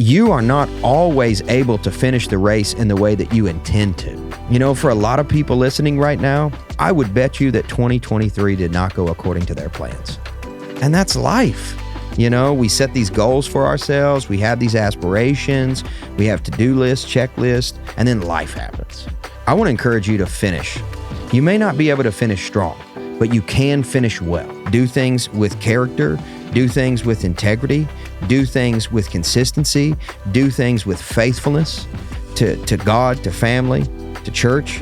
you are not always able to finish the race in the way that you intend to. You know, for a lot of people listening right now, I would bet you that 2023 did not go according to their plans. And that's life. You know, we set these goals for ourselves. We have these aspirations. We have to-do lists, checklists, and then life happens. I want to encourage you to finish. You may not be able to finish strong, but you can finish well. Do things with character, do things with integrity, do things with consistency, do things with faithfulness to God, to family, to church.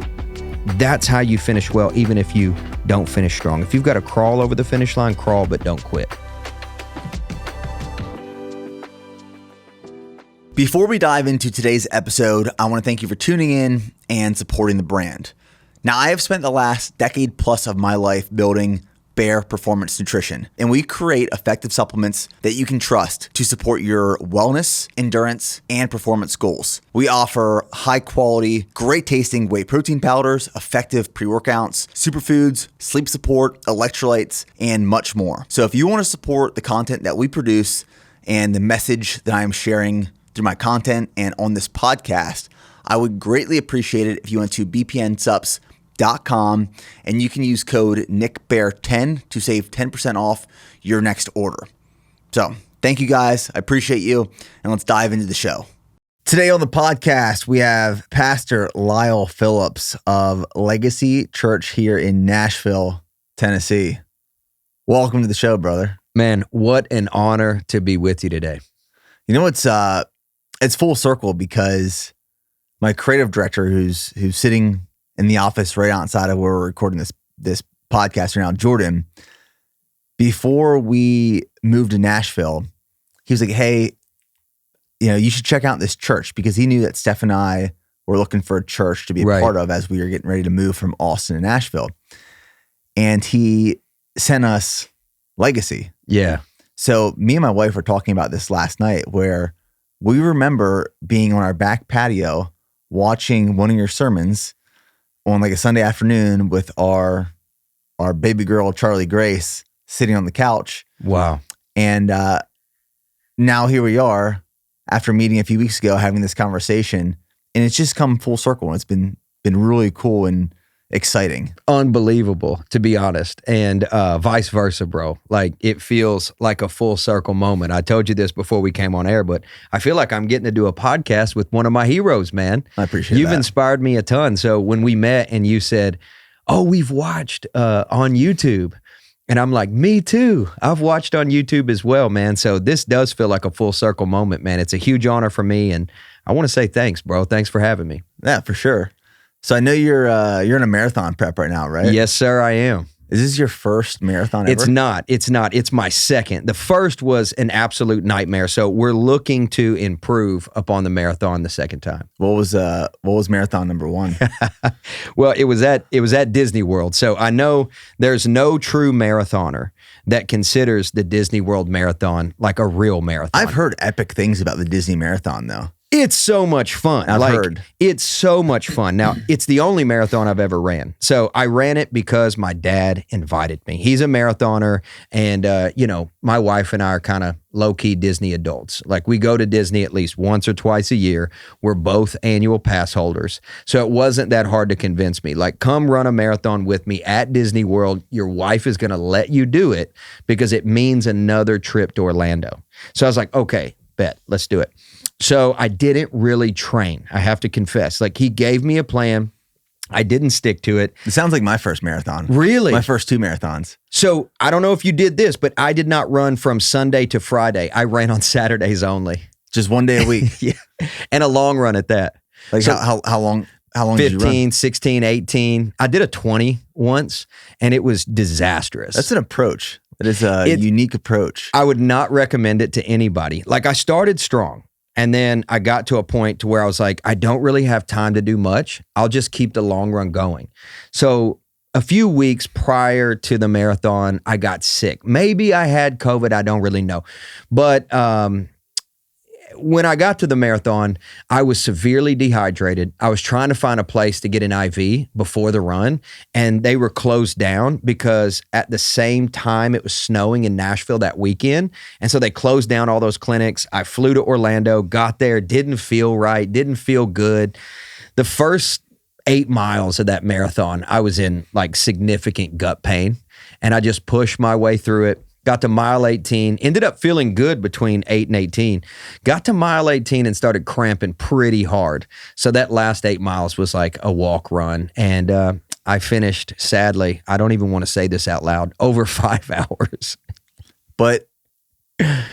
That's how you finish well, even if you don't finish strong. If you've got to crawl over the finish line, crawl, but don't quit. Before we dive into today's episode, I want to thank you for tuning in and supporting the brand. Now, I have spent the last decade plus of my life building Bear Performance Nutrition, and we create effective supplements that you can trust to support your wellness, endurance, and performance goals. We offer high quality, great tasting whey protein powders, effective pre-workouts, superfoods, sleep support, electrolytes, and much more. So if you want to support the content that we produce and the message that I am sharing through my content and on this podcast, I would greatly appreciate it if you went to bpnsupps.com and you can use code NickBear10 to save 10% off your next order. So thank you guys. I appreciate you. And let's dive into the show. Today on the podcast, we have Pastor Lyle Phillips of Legacy Church here in Nashville, Tennessee. Welcome to the show, brother. Man, what an honor to be with you today. You know, it's full circle because my creative director who's sitting in the office right outside of where we're recording this podcast right now, Jordan, before we moved to Nashville, he was like, hey, you know, you should check out this church, because he knew that Steph and I were looking for a church to be a part of as we were getting ready to move from Austin to Nashville. And he sent us Legacy. Yeah. So me and my wife were talking about this last night, where we remember being on our back patio watching one of your sermons on like a Sunday afternoon with our baby girl, Charlie Grace, sitting on the couch. Wow. And now here we are after meeting a few weeks ago, having this conversation, and it's just come full circle. And it's been really cool and exciting. Unbelievable, to be honest. And vice versa, bro. Like, it feels like a full circle moment. I told you this before we came on air, but I feel like I'm getting to do a podcast with one of my heroes, man. I appreciate You've that. inspired me a ton. So when we met and you said, oh, we've watched on YouTube. And I'm like, me too. I've watched on YouTube as well, man. So this does feel like a full circle moment, man. It's a huge honor for me. And I want to say thanks, bro. Thanks for having me. Yeah, for sure. So I know you're in a marathon prep right now, right? Yes, sir, I am. Is this your first marathon ever? It's not. It's my second. The first was an absolute nightmare. So we're looking to improve upon the marathon the second time. What was marathon number one? Well, it was at Disney World. So I know there's no true marathoner that considers the Disney World Marathon like a real marathon. I've heard epic things about the Disney Marathon, though. It's so much fun. I've heard. It's so much fun. Now, it's the only marathon I've ever ran. So I ran it because my dad invited me. He's a marathoner, and my wife and I are kind of low-key Disney adults. Like, we go to Disney at least once or twice a year. We're both annual pass holders. So it wasn't that hard to convince me. Like, come run a marathon with me at Disney World. Your wife is going to let you do it because it means another trip to Orlando. So I was like, okay, bet, let's do it. So I didn't really train, I have to confess. Like, he gave me a plan. I didn't stick to it. It sounds like my first marathon. Really? My first two marathons. So I don't know if you did this, but I did not run from Sunday to Friday. I ran on Saturdays only. Just one day a week? Yeah. And a long run at that. Like, so how long 15, did you run? 16, 18. I did a 20 once, and it was disastrous. That's an approach. It is a unique approach. I would not recommend it to anybody. Like, I started strong. And then I got to a point to where I was like, I don't really have time to do much. I'll just keep the long run going. So a few weeks prior to the marathon, I got sick. Maybe I had COVID. I don't really know. But when I got to the marathon, I was severely dehydrated. I was trying to find a place to get an IV before the run, and they were closed down because at the same time it was snowing in Nashville that weekend. And so they closed down all those clinics. I flew to Orlando, got there, didn't feel right, didn't feel good. The first 8 miles of that marathon, I was in like significant gut pain, and I just pushed my way through it. Got to mile 18, ended up feeling good between 8 and 18. Got to mile 18 and started cramping pretty hard. So that last 8 miles was like a walk run. And I finished, sadly, I don't even want to say this out loud, over 5 hours. But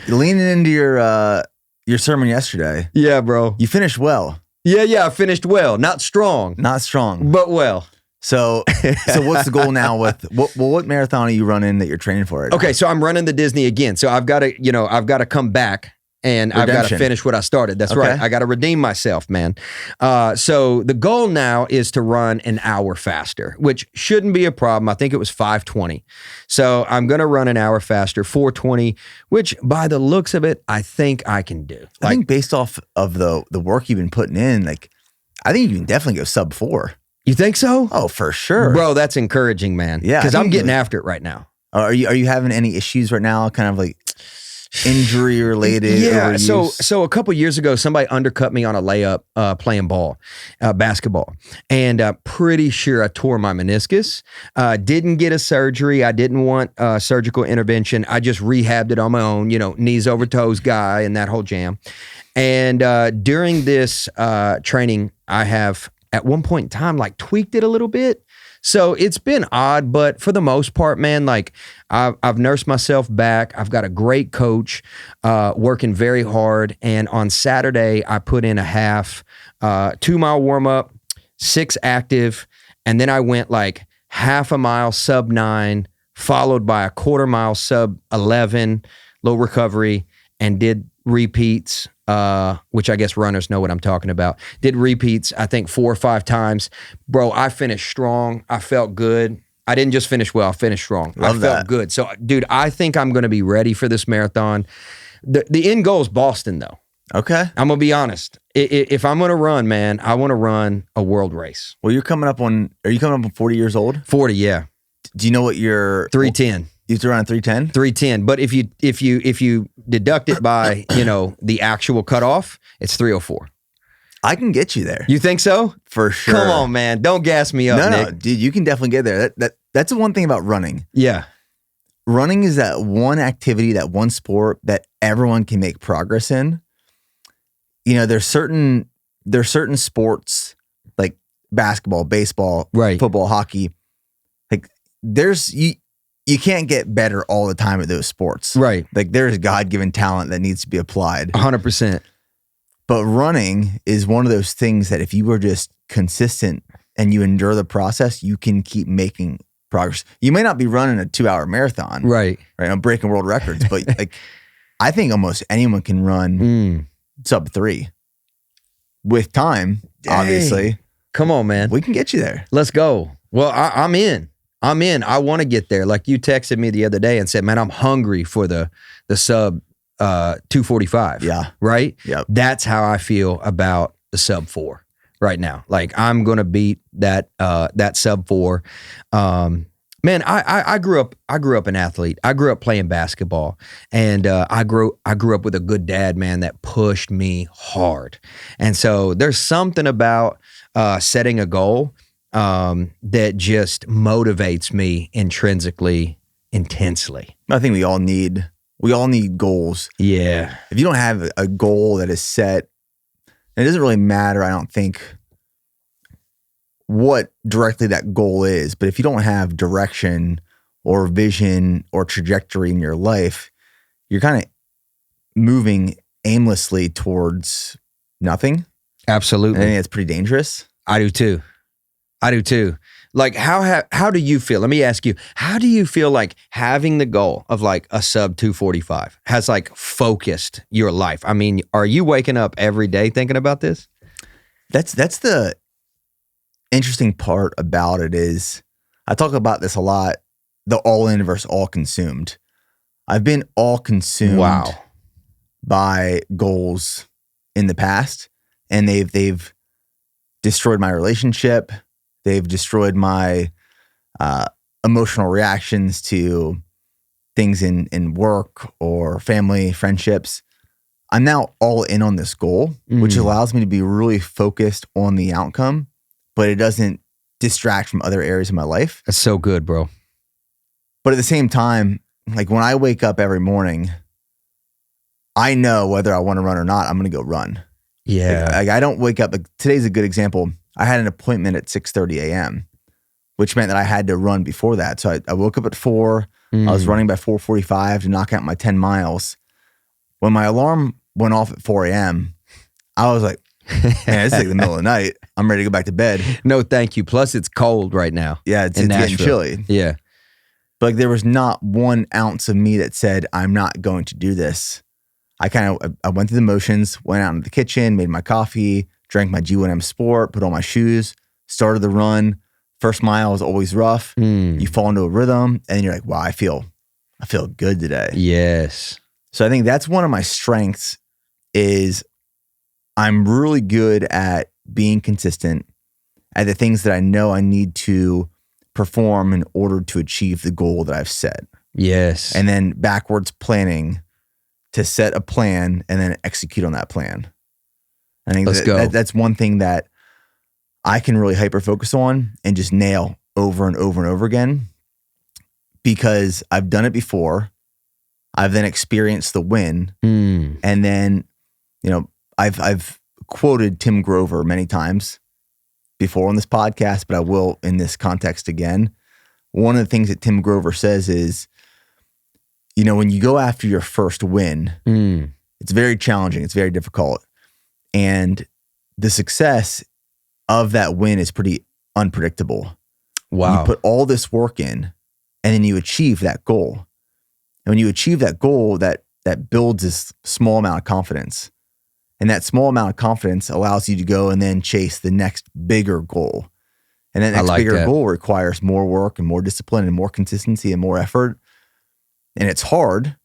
leaning into your sermon yesterday. Yeah, bro. You finished well. Yeah, I finished well. Not strong. Not strong. But well. So what's the goal now with what marathon are you running that you're training for right now? Okay, so I'm running the Disney again. So I've got to come back and I've got to finish what I started. That's right. I got to redeem myself, man. So the goal now is to run an hour faster, which shouldn't be a problem. I think it was 5:20. So I'm going to run an hour faster, 4:20, which by the looks of it, I think I can do. I think based off of the work you've been putting in, like I think you can definitely go sub 4. You think so? Oh, for sure. Bro, that's encouraging, man. Yeah. Because I'm getting after it right now. Are you having any issues right now, kind of like injury related? Yeah. Overuse? So a couple years ago, somebody undercut me on a layup playing basketball. And pretty sure I tore my meniscus. Didn't get a surgery. I didn't want surgical intervention. I just rehabbed it on my own, knees over toes guy and that whole jam. And during this training, I have at one point in time, like tweaked it a little bit. So it's been odd, but for the most part, man, like I've nursed myself back. I've got a great coach working very hard. And on Saturday, I put in a half 2 mile warm up, 6 active. And then I went like half a mile sub 9, followed by a quarter mile sub 11, low recovery, and did repeats, which I guess runners know what I'm talking about. Did repeats, I think 4 or 5 times. Bro, I finished strong. I felt good. I didn't just finish well, I finished strong. I felt good. So, dude, I think I'm going to be ready for this marathon. The end goal is Boston, though. Okay. I'm going to be honest. If I'm going to run, man, I want to run a world race. Well, are you coming up on 40 years old? 40, yeah. Do you know what your 310. You threw around 310? 310. But if you deduct it by, the actual cutoff, it's 304. I can get you there. You think so? For sure. Come on, man. Don't gas me up, Nick. No, dude, you can definitely get there. That's the one thing about running. Yeah. Running is that one activity, that one sport that everyone can make progress in. There's certain sports like basketball, baseball, right, football, hockey. Like you can't get better all the time at those sports. Right. Like there's God-given talent that needs to be applied. 100%. But running is one of those things that if you were just consistent and you endure the process, you can keep making progress. You may not be running a 2-hour marathon. Right. I'm breaking world records, but like I think almost anyone can run sub 3 with time. Dang. Obviously. Come on, man. We can get you there. Let's go. Well, I'm in. I want to get there. Like you texted me the other day and said, man, I'm hungry for the sub 245. Yeah. Right? Yep. That's how I feel about the sub 4 right now. Like I'm going to beat that sub 4. Man, I grew up an athlete. I grew up playing basketball, and I grew up with a good dad, man, that pushed me hard. And so there's something about setting a goal that just motivates me intrinsically, intensely. I think we all need goals. Yeah. If you don't have a goal that is set, it doesn't really matter, I don't think, what directly that goal is. But if you don't have direction or vision or trajectory in your life, you're kind of moving aimlessly towards nothing. Absolutely. I think it's pretty dangerous. I do too. Like how do you feel? Let me ask you, how do you feel like having the goal of like a sub 245 has like focused your life? I mean, are you waking up every day thinking about this? That's the interesting part about it is I talk about this a lot, the all in versus all consumed. I've been all consumed by goals in the past, and they've destroyed my relationship. They've destroyed my emotional reactions to things in work or family, friendships. I'm now all in on this goal, which allows me to be really focused on the outcome, but it doesn't distract from other areas of my life. That's so good, bro. But at the same time, like when I wake up every morning, I know whether I want to run or not, I'm going to go run. Yeah. Like I don't wake up. Like today's a good example. I had an appointment at 6:30 a.m., which meant that I had to run before that. So I woke up at 4. I was running by 4:45 to knock out my 10 miles. When my alarm went off at 4 a.m., I was like, man, it's like the middle of the night. I'm ready to go back to bed. No, thank you. Plus, it's cold right now. Yeah, it's getting chilly. Yeah. But like, there was not 1 ounce of me that said, I'm not going to do this. I went through the motions, went out into the kitchen, made my coffee, drank my G1M Sport, put on my shoes, started the run. First mile is always rough. You fall into a rhythm, and you're like, wow, I feel good today. Yes. So I think that's one of my strengths is I'm really good at being consistent at the things that I know I need to perform in order to achieve the goal that I've set. Yes. And then backwards planning to set a plan and then execute on that plan. I think that's one thing that I can really hyper focus on and just nail over and over and over again because I've done it before. I've then experienced the win. And then, I've quoted Tim Grover many times before on this podcast, but I will in this context again. One of the things that Tim Grover says is, when you go after your first win, it's very challenging. It's very difficult. And the success of that win is pretty unpredictable. Wow. You put all this work in and then you achieve that goal. And when you achieve that goal, that builds this small amount of confidence. And that small amount of confidence allows you to go and then chase the next bigger goal. And that next bigger goal requires more work and more discipline and more consistency and more effort. And it's hard.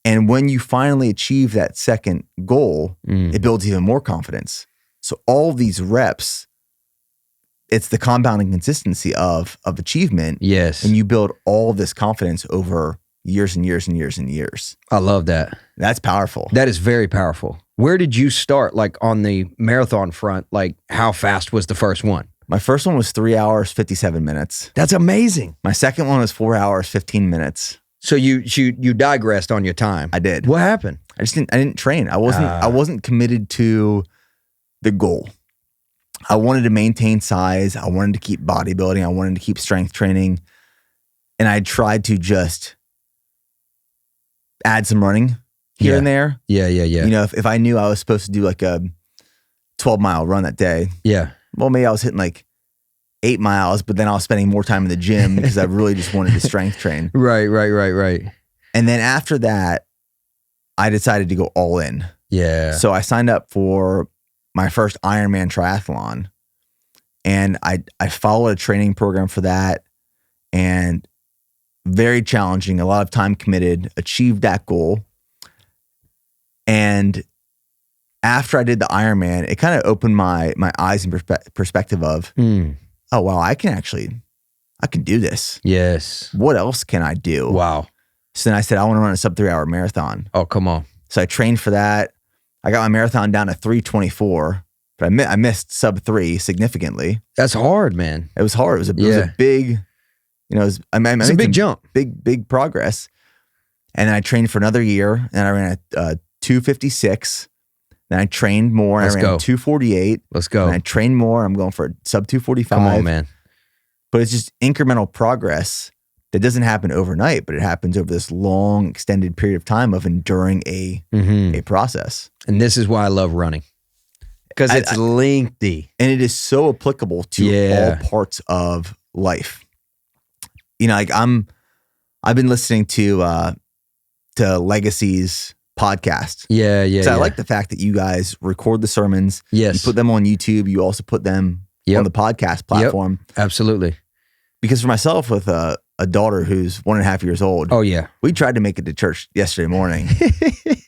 And when you finally achieve that second goal, it builds even more confidence. So all these reps, it's the compounding consistency of achievement. Yes. And you build all this confidence over years and years and years and years. I love that. That's powerful. That is very powerful. Where did you start, like on the marathon front? Like how fast was the first one? My first one was 3 hours, 57 minutes. That's amazing. My second one was 4 hours, 15 minutes. So you digressed on your time. I did. What happened? I didn't train. I wasn't committed to the goal. I wanted to maintain size. I wanted to keep bodybuilding. I wanted to keep strength training. And I tried to just add some running here and there. Yeah. If I knew I was supposed to do like a 12-mile run that day. Yeah. Well, maybe I was hitting like 8 miles, but then I was spending more time in the gym because I really just wanted to strength train. Right. And then after that, I decided to go all in. Yeah. So I signed up for my first Ironman triathlon, and I followed a training program for that, and very challenging, a lot of time committed, achieved that goal. And after I did the Ironman, it kind of opened my eyes and perspective of, oh, wow, I can do this. Yes. What else can I do? Wow. So then I said, I want to run a sub 3 hour marathon. Oh, come on. So I trained for that. I got my marathon down to 3:24, but I missed sub 3 significantly. That's hard, man. It was hard. It was a big, it's a big jump. Big progress. And then I trained for another year, and I ran a 2:56. Then I trained more. And I ran a 2:48. Let's go. And I trained more. I'm going for a sub 2:45. Come on, man. But it's just incremental progress that doesn't happen overnight, but it happens over this long, extended period of time of enduring a process. And this is why I love running. Because it's lengthy. And it is so applicable to all parts of life. I've been listening to Legacy's podcast. Yeah. So I like the fact that you guys record the sermons. Yes. You put them on YouTube. You also put them on the podcast platform. Yep. Absolutely. Because for myself with a a daughter who's 1.5 years old. Oh yeah. We tried to make it to church yesterday morning,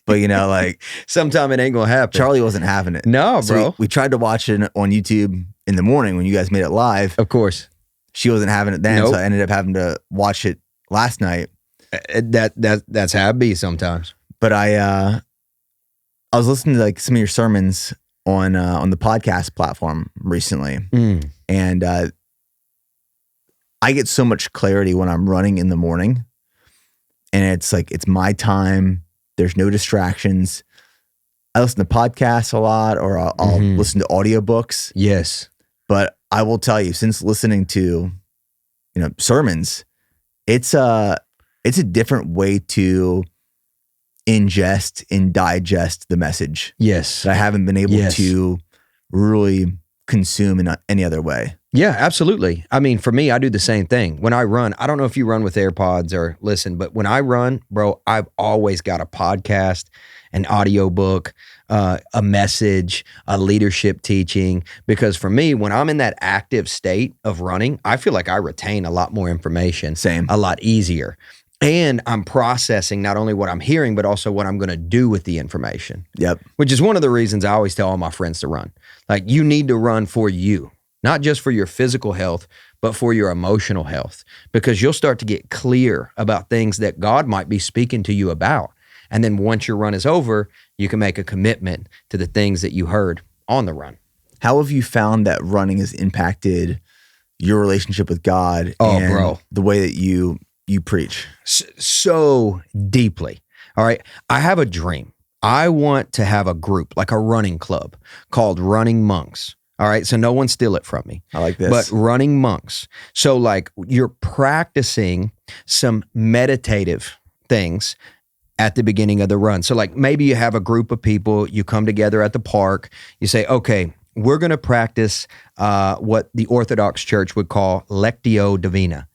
but like sometime it ain't gonna happen. Charlie wasn't having it. No, so bro. We tried to watch it on YouTube in the morning when you guys made it live. Of course. She wasn't having it then, Nope. so I ended up having to watch it last night. That's how it be sometimes. But I was listening to like some of your sermons on the podcast platform recently, and I get so much clarity when I'm running in the morning, and it's my time. There's no distractions. I listen to podcasts a lot, or I'll listen to audiobooks. Yes, but I will tell you, since listening to sermons, it's a different way to ingest and digest the message. Yes. That I haven't been able to really consume in any other way. Yeah, absolutely. I mean, for me, I do the same thing. When I run, I don't know if you run with AirPods or listen, but when I run, bro, I've always got a podcast, an audiobook, a message, a leadership teaching. Because for me, when I'm in that active state of running, I feel like I retain a lot more information. Same. A lot easier. And I'm processing not only what I'm hearing, but also what I'm going to do with the information. Yep. Which is one of the reasons I always tell all my friends to run. Like, you need to run for you, not just for your physical health, but for your emotional health, because you'll start to get clear about things that God might be speaking to you about. And then once your run is over, you can make a commitment to the things that you heard on the run. How have you found that running has impacted your relationship with God and the way that you preach? So deeply. All right. I have a dream. I want to have a group, like a running club called Running Monks. All right. So no one steal it from me. I like this. But Running Monks. So like you're practicing some meditative things at the beginning of the run. So like maybe you have a group of people, you come together at the park, you say, okay, we're going to practice what the Orthodox Church would call Lectio Divina,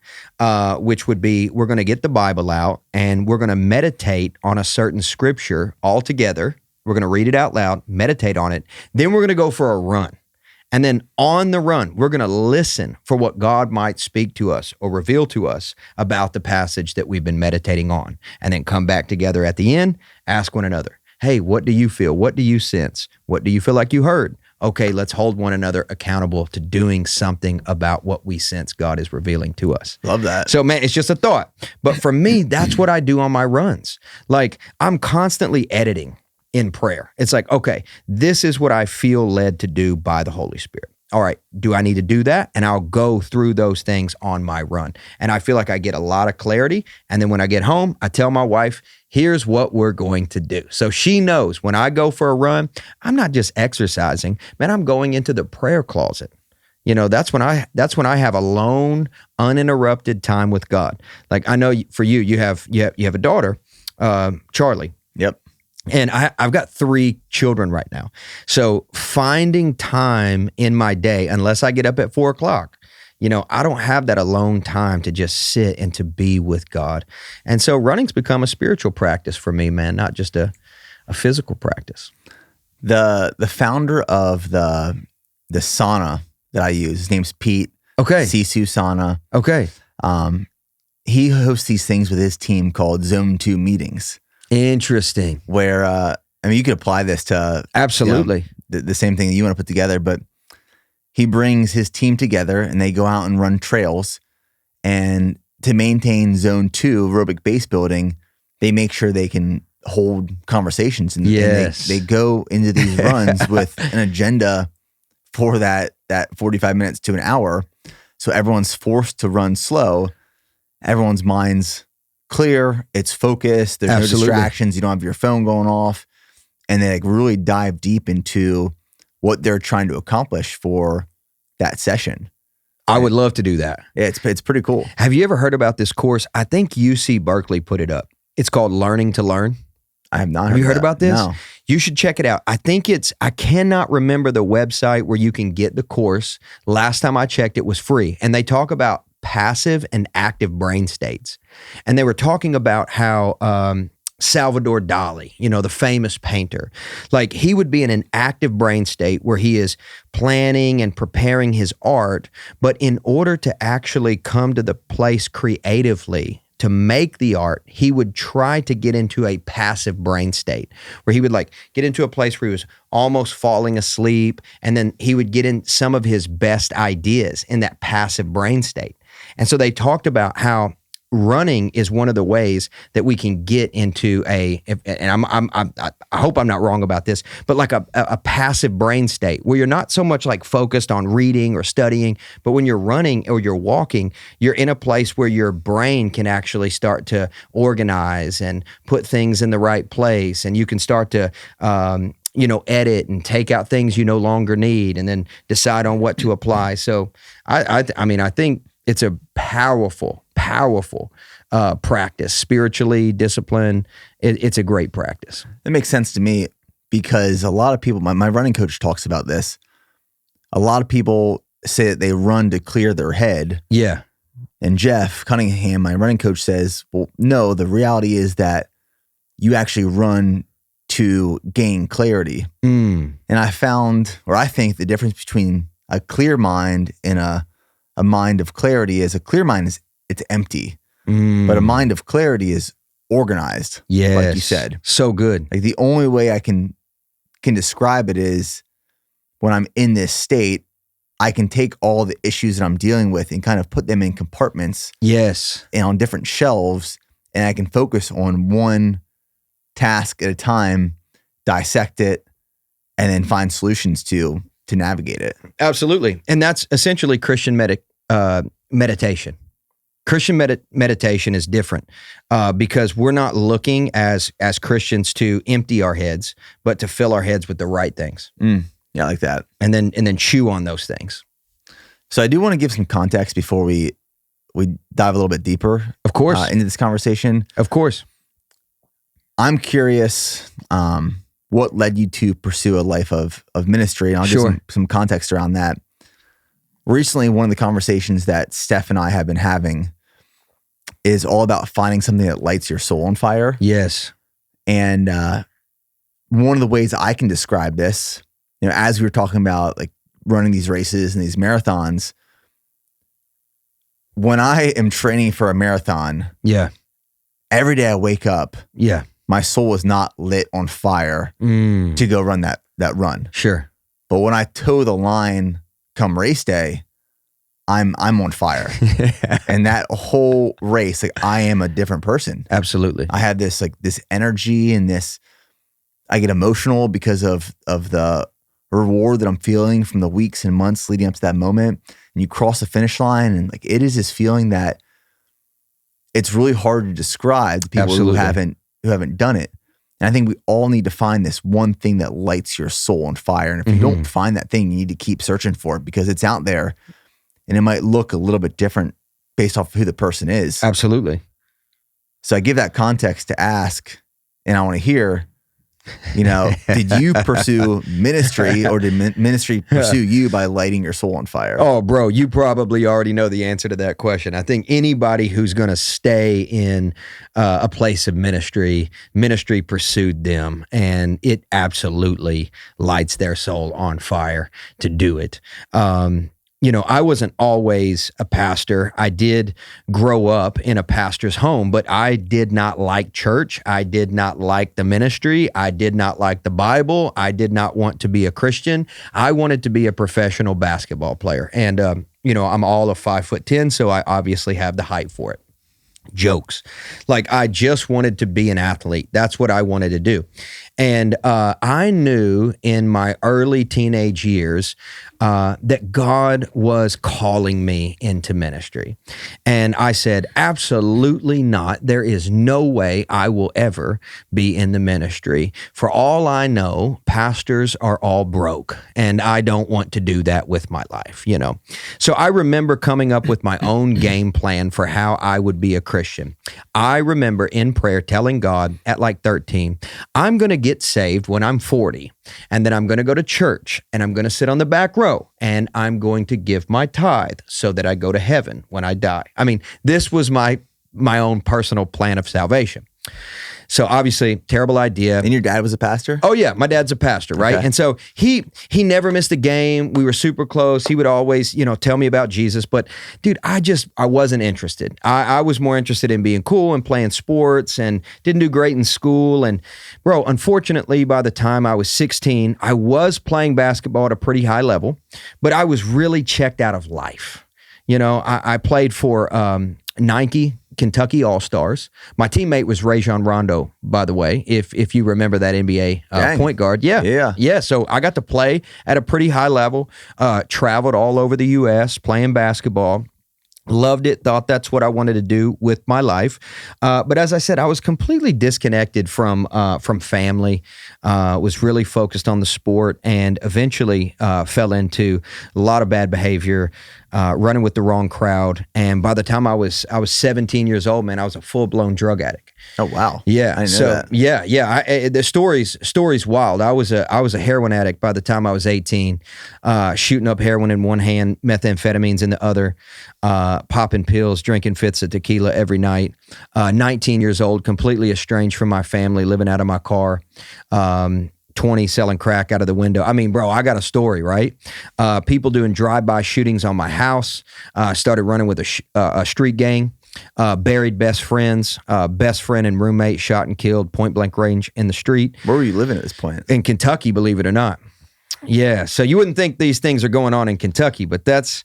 which would be, we're going to get the Bible out and we're going to meditate on a certain scripture all together. We're going to read it out loud, meditate on it. Then we're going to go for a run. And then on the run, we're going to listen for what God might speak to us or reveal to us about the passage that we've been meditating on. And then come back together at the end, ask one another, hey, what do you feel? What do you sense? What do you feel like you heard? Okay, let's hold one another accountable to doing something about what we sense God is revealing to us. Love that. So man, it's just a thought. But for me, that's what I do on my runs. Like I'm constantly editing in prayer. It's like, okay, this is what I feel led to do by the Holy Spirit. All right, do I need to do that? And I'll go through those things on my run. And I feel like I get a lot of clarity. And then when I get home, I tell my wife, here's what we're going to do. So she knows when I go for a run, I'm not just exercising, man, I'm going into the prayer closet. That's when I have alone, uninterrupted time with God. Like I know for you have a daughter, Charlie. Yep. And I've got 3 children right now. So finding time in my day, unless I get up at 4:00, I don't have that alone time to just sit and to be with God. And so running's become a spiritual practice for me, man, not just a physical practice. The founder of the sauna that I use, his name's Pete. Okay. Sisu Sauna. Okay. He hosts these things with his team called Zone 2 meetings. Interesting. Where, you could apply this to absolutely the same thing that you want to put together, but he brings his team together and they go out and run trails. And to maintain Zone 2 aerobic base building, they make sure they can hold conversations. And, yes. and they go into these runs with an agenda for that 45 minutes to an hour. So everyone's forced to run slow. Everyone's mind's clear. It's focused. There's absolutely no distractions. You don't have your phone going off. And they really dive deep into what they're trying to accomplish for that session. I would love to do that. Yeah, it's pretty cool. Have you ever heard about this course? I think UC Berkeley put it up. It's called Learning to Learn. I have not heard Have you heard that. about this? No. You should check it out. I cannot remember the website where you can get the course. Last time I checked, it was free. And they talk about passive and active brain states. And they were talking about how Salvador Dali, the famous painter. Like, he would be in an active brain state where he is planning and preparing his art, but in order to actually come to the place creatively to make the art, he would try to get into a passive brain state where he would get into a place where he was almost falling asleep, and then he would get in some of his best ideas in that passive brain state. And so they talked about how running is one of the ways that we can get into I hope I'm not wrong about this, but like a passive brain state where you're not so much like focused on reading or studying, but when you're running or you're walking, you're in a place where your brain can actually start to organize and put things in the right place, and you can start to edit and take out things you no longer need, and then decide on what to apply. So I think it's a powerful practice, spiritually, discipline. It's a great practice. It makes sense to me because a lot of people, my running coach talks about this. A lot of people say that they run to clear their head. Yeah. And Jeff Cunningham, my running coach, says, well, no, the reality is that you actually run to gain clarity. And I think the difference between a clear mind and a mind of clarity is a clear mind it's empty, but a mind of clarity is organized. Yes. Like you said. So good. Like the only way I can describe it is when I'm in this state, I can take all the issues that I'm dealing with and kind of put them in compartments. Yes. And on different shelves, and I can focus on one task at a time, dissect it, and then find solutions to navigate it. Absolutely. And that's essentially Christian meditation. Christian meditation is different because we're not looking as Christians to empty our heads, but to fill our heads with the right things. Yeah, I like that. And then chew on those things. So I do want to give some context before we dive a little bit deeper, of course, into this conversation. Of course. I'm curious what led you to pursue a life of ministry, and I'll give some context around that. Recently, one of the conversations that Steph and I have been having is all about finding something that lights your soul on fire. Yes. And one of the ways I can describe this, as we were talking about like running these races and these marathons, when I am training for a marathon, every day I wake up, my soul is not lit on fire to go run that run. Sure. But when I toe the line come race day, I'm on fire. And that whole race, like I am a different person. Absolutely. I have this energy and I get emotional because of the reward that I'm feeling from the weeks and months leading up to that moment. And you cross the finish line, and like it is this feeling that it's really hard to describe to people who haven't done it. And I think we all need to find this one thing that lights your soul on fire. And if you don't find that thing, you need to keep searching for it because it's out there, and it might look a little bit different based off of who the person is. Absolutely. So I give that context to ask, and I want to hear, did you pursue ministry, or did ministry pursue you by lighting your soul on fire? Oh, bro, you probably already know the answer to that question. I think anybody who's going to stay in a place of ministry pursued them, and it absolutely lights their soul on fire to do it. I wasn't always a pastor. I did grow up in a pastor's home, but I did not like church. I did not like the ministry. I did not like the Bible. I did not want to be a Christian. I wanted to be a professional basketball player. And, I'm all of 5'10", so I obviously have the height for it. Jokes. Like, I just wanted to be an athlete. That's what I wanted to do. And I knew in my early teenage years that God was calling me into ministry. And I said, absolutely not. There is no way I will ever be in the ministry. For all I know, pastors are all broke, and I don't want to do that with my life, So I remember coming up with my own game plan for how I would be a Christian. I remember in prayer telling God at like 13, I'm going to get saved when I'm 40, and then I'm going to go to church, and I'm going to sit on the back row, and I'm going to give my tithe so that I go to heaven when I die. I mean, this was my own personal plan of salvation. So obviously, terrible idea. And your dad was a pastor? Oh yeah, my dad's a pastor, right? Okay. And so he never missed a game. We were super close. He would always, tell me about Jesus. But dude, I wasn't interested. I was more interested in being cool and playing sports, and didn't do great in school. And bro, unfortunately, by the time I was 16, I was playing basketball at a pretty high level, but I was really checked out of life. I played for Nike Kentucky All-Stars. My teammate was Rajon Rondo, by the way, if you remember that NBA point guard. Yeah. So I got to play at a pretty high level, traveled all over the U.S. playing basketball. Loved it, thought that's what I wanted to do with my life. But as I said, I was completely disconnected from family, was really focused on the sport, and eventually fell into a lot of bad behavior, running with the wrong crowd. And by the time I was 17 years old, man, I was a full-blown drug addict. Oh, wow. Yeah. I didn't know that. Yeah. The story's wild. I was a heroin addict by the time I was 18, shooting up heroin in one hand, methamphetamines in the other, popping pills, drinking fifths of tequila every night. 19 years old, completely estranged from my family, living out of my car. 20 selling crack out of the window. I mean, bro, I got a story, right? People doing drive-by shootings on my house. Started running with a street gang. Buried best friends, best friend and roommate shot and killed point blank range in the street. Where were you living at this point? In Kentucky, believe it or not. Yeah. So you wouldn't think these things are going on in Kentucky, but that's,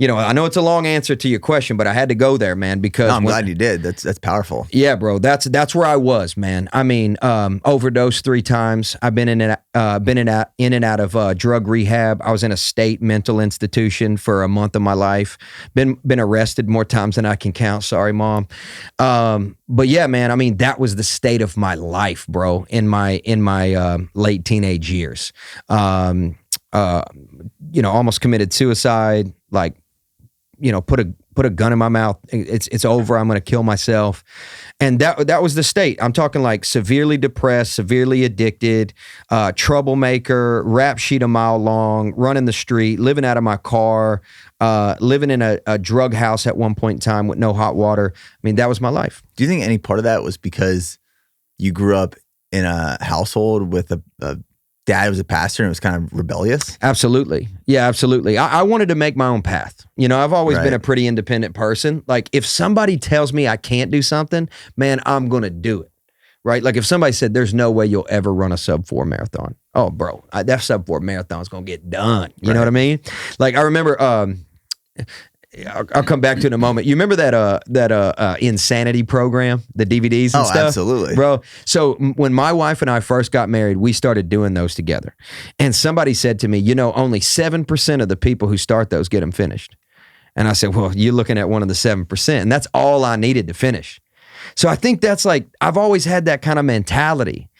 I know it's a long answer to your question, but I had to go there, man, because No, I'm glad you did. That's powerful. Yeah, bro. That's where I was, man. I mean, overdosed 3 times. I've been in and out of drug rehab. I was in a state mental institution for a month of my life. Been arrested more times than I can count. Sorry, Mom. But yeah, man. I mean, that was the state of my life, bro. In my late teenage years. Almost committed suicide. Like, put a gun in my mouth. It's over. I'm going to kill myself. And that was the state. I'm talking like severely depressed, severely addicted, troublemaker, rap sheet a mile long, running the street, living out of my car, living in a drug house at one point in time with no hot water. I mean, that was my life. Do you think any part of that was because you grew up in a household with a dad was a pastor and it was kind of rebellious? Absolutely. Yeah, absolutely. I wanted to make my own path. I've always been a pretty independent person. Like if somebody tells me I can't do something, man, I'm going to do it. Right? Like if somebody said, there's no way you'll ever run a sub-4 marathon. Oh, bro, that sub-4 marathon is going to get done. You know what I mean? Like I remember, I'll come back to it in a moment. You remember that Insanity program, the DVDs and stuff? Oh, absolutely. Bro, so when my wife and I first got married, we started doing those together. And somebody said to me, only 7% of the people who start those get them finished. And I said, well, you're looking at one of the 7%. And that's all I needed to finish. So I think that's like, I've always had that kind of mentality.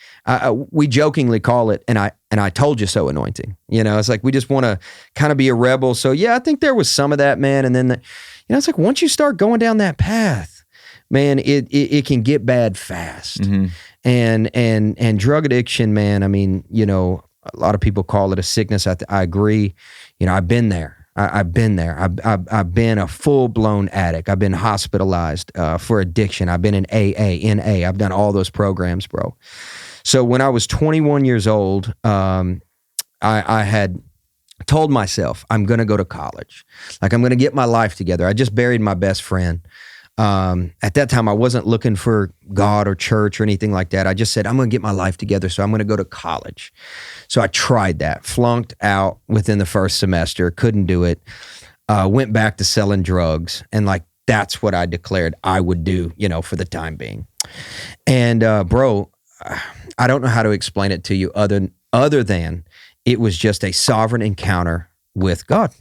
We jokingly call it, and I told you so anointing. It's like we just want to kind of be a rebel. So yeah, I think there was some of that, man. And then, it's like once you start going down that path, man, it can get bad fast. Mm-hmm. And drug addiction, man. I mean, a lot of people call it a sickness. I agree. I've been there. I've been there. I've been a full-blown addict. I've been hospitalized for addiction. I've been in AA, NA. I've done all those programs, bro. So when I was 21 years old, I had told myself, I'm going to go to college. Like, I'm going to get my life together. I just buried my best friend. At that time, I wasn't looking for God or church or anything like that. I just said, I'm going to get my life together, so I'm going to go to college. So I tried that, flunked out within the first semester, couldn't do it, went back to selling drugs. And like, that's what I declared I would do, for the time being. And bro, I don't know how to explain it to you other than it was just a sovereign encounter with God.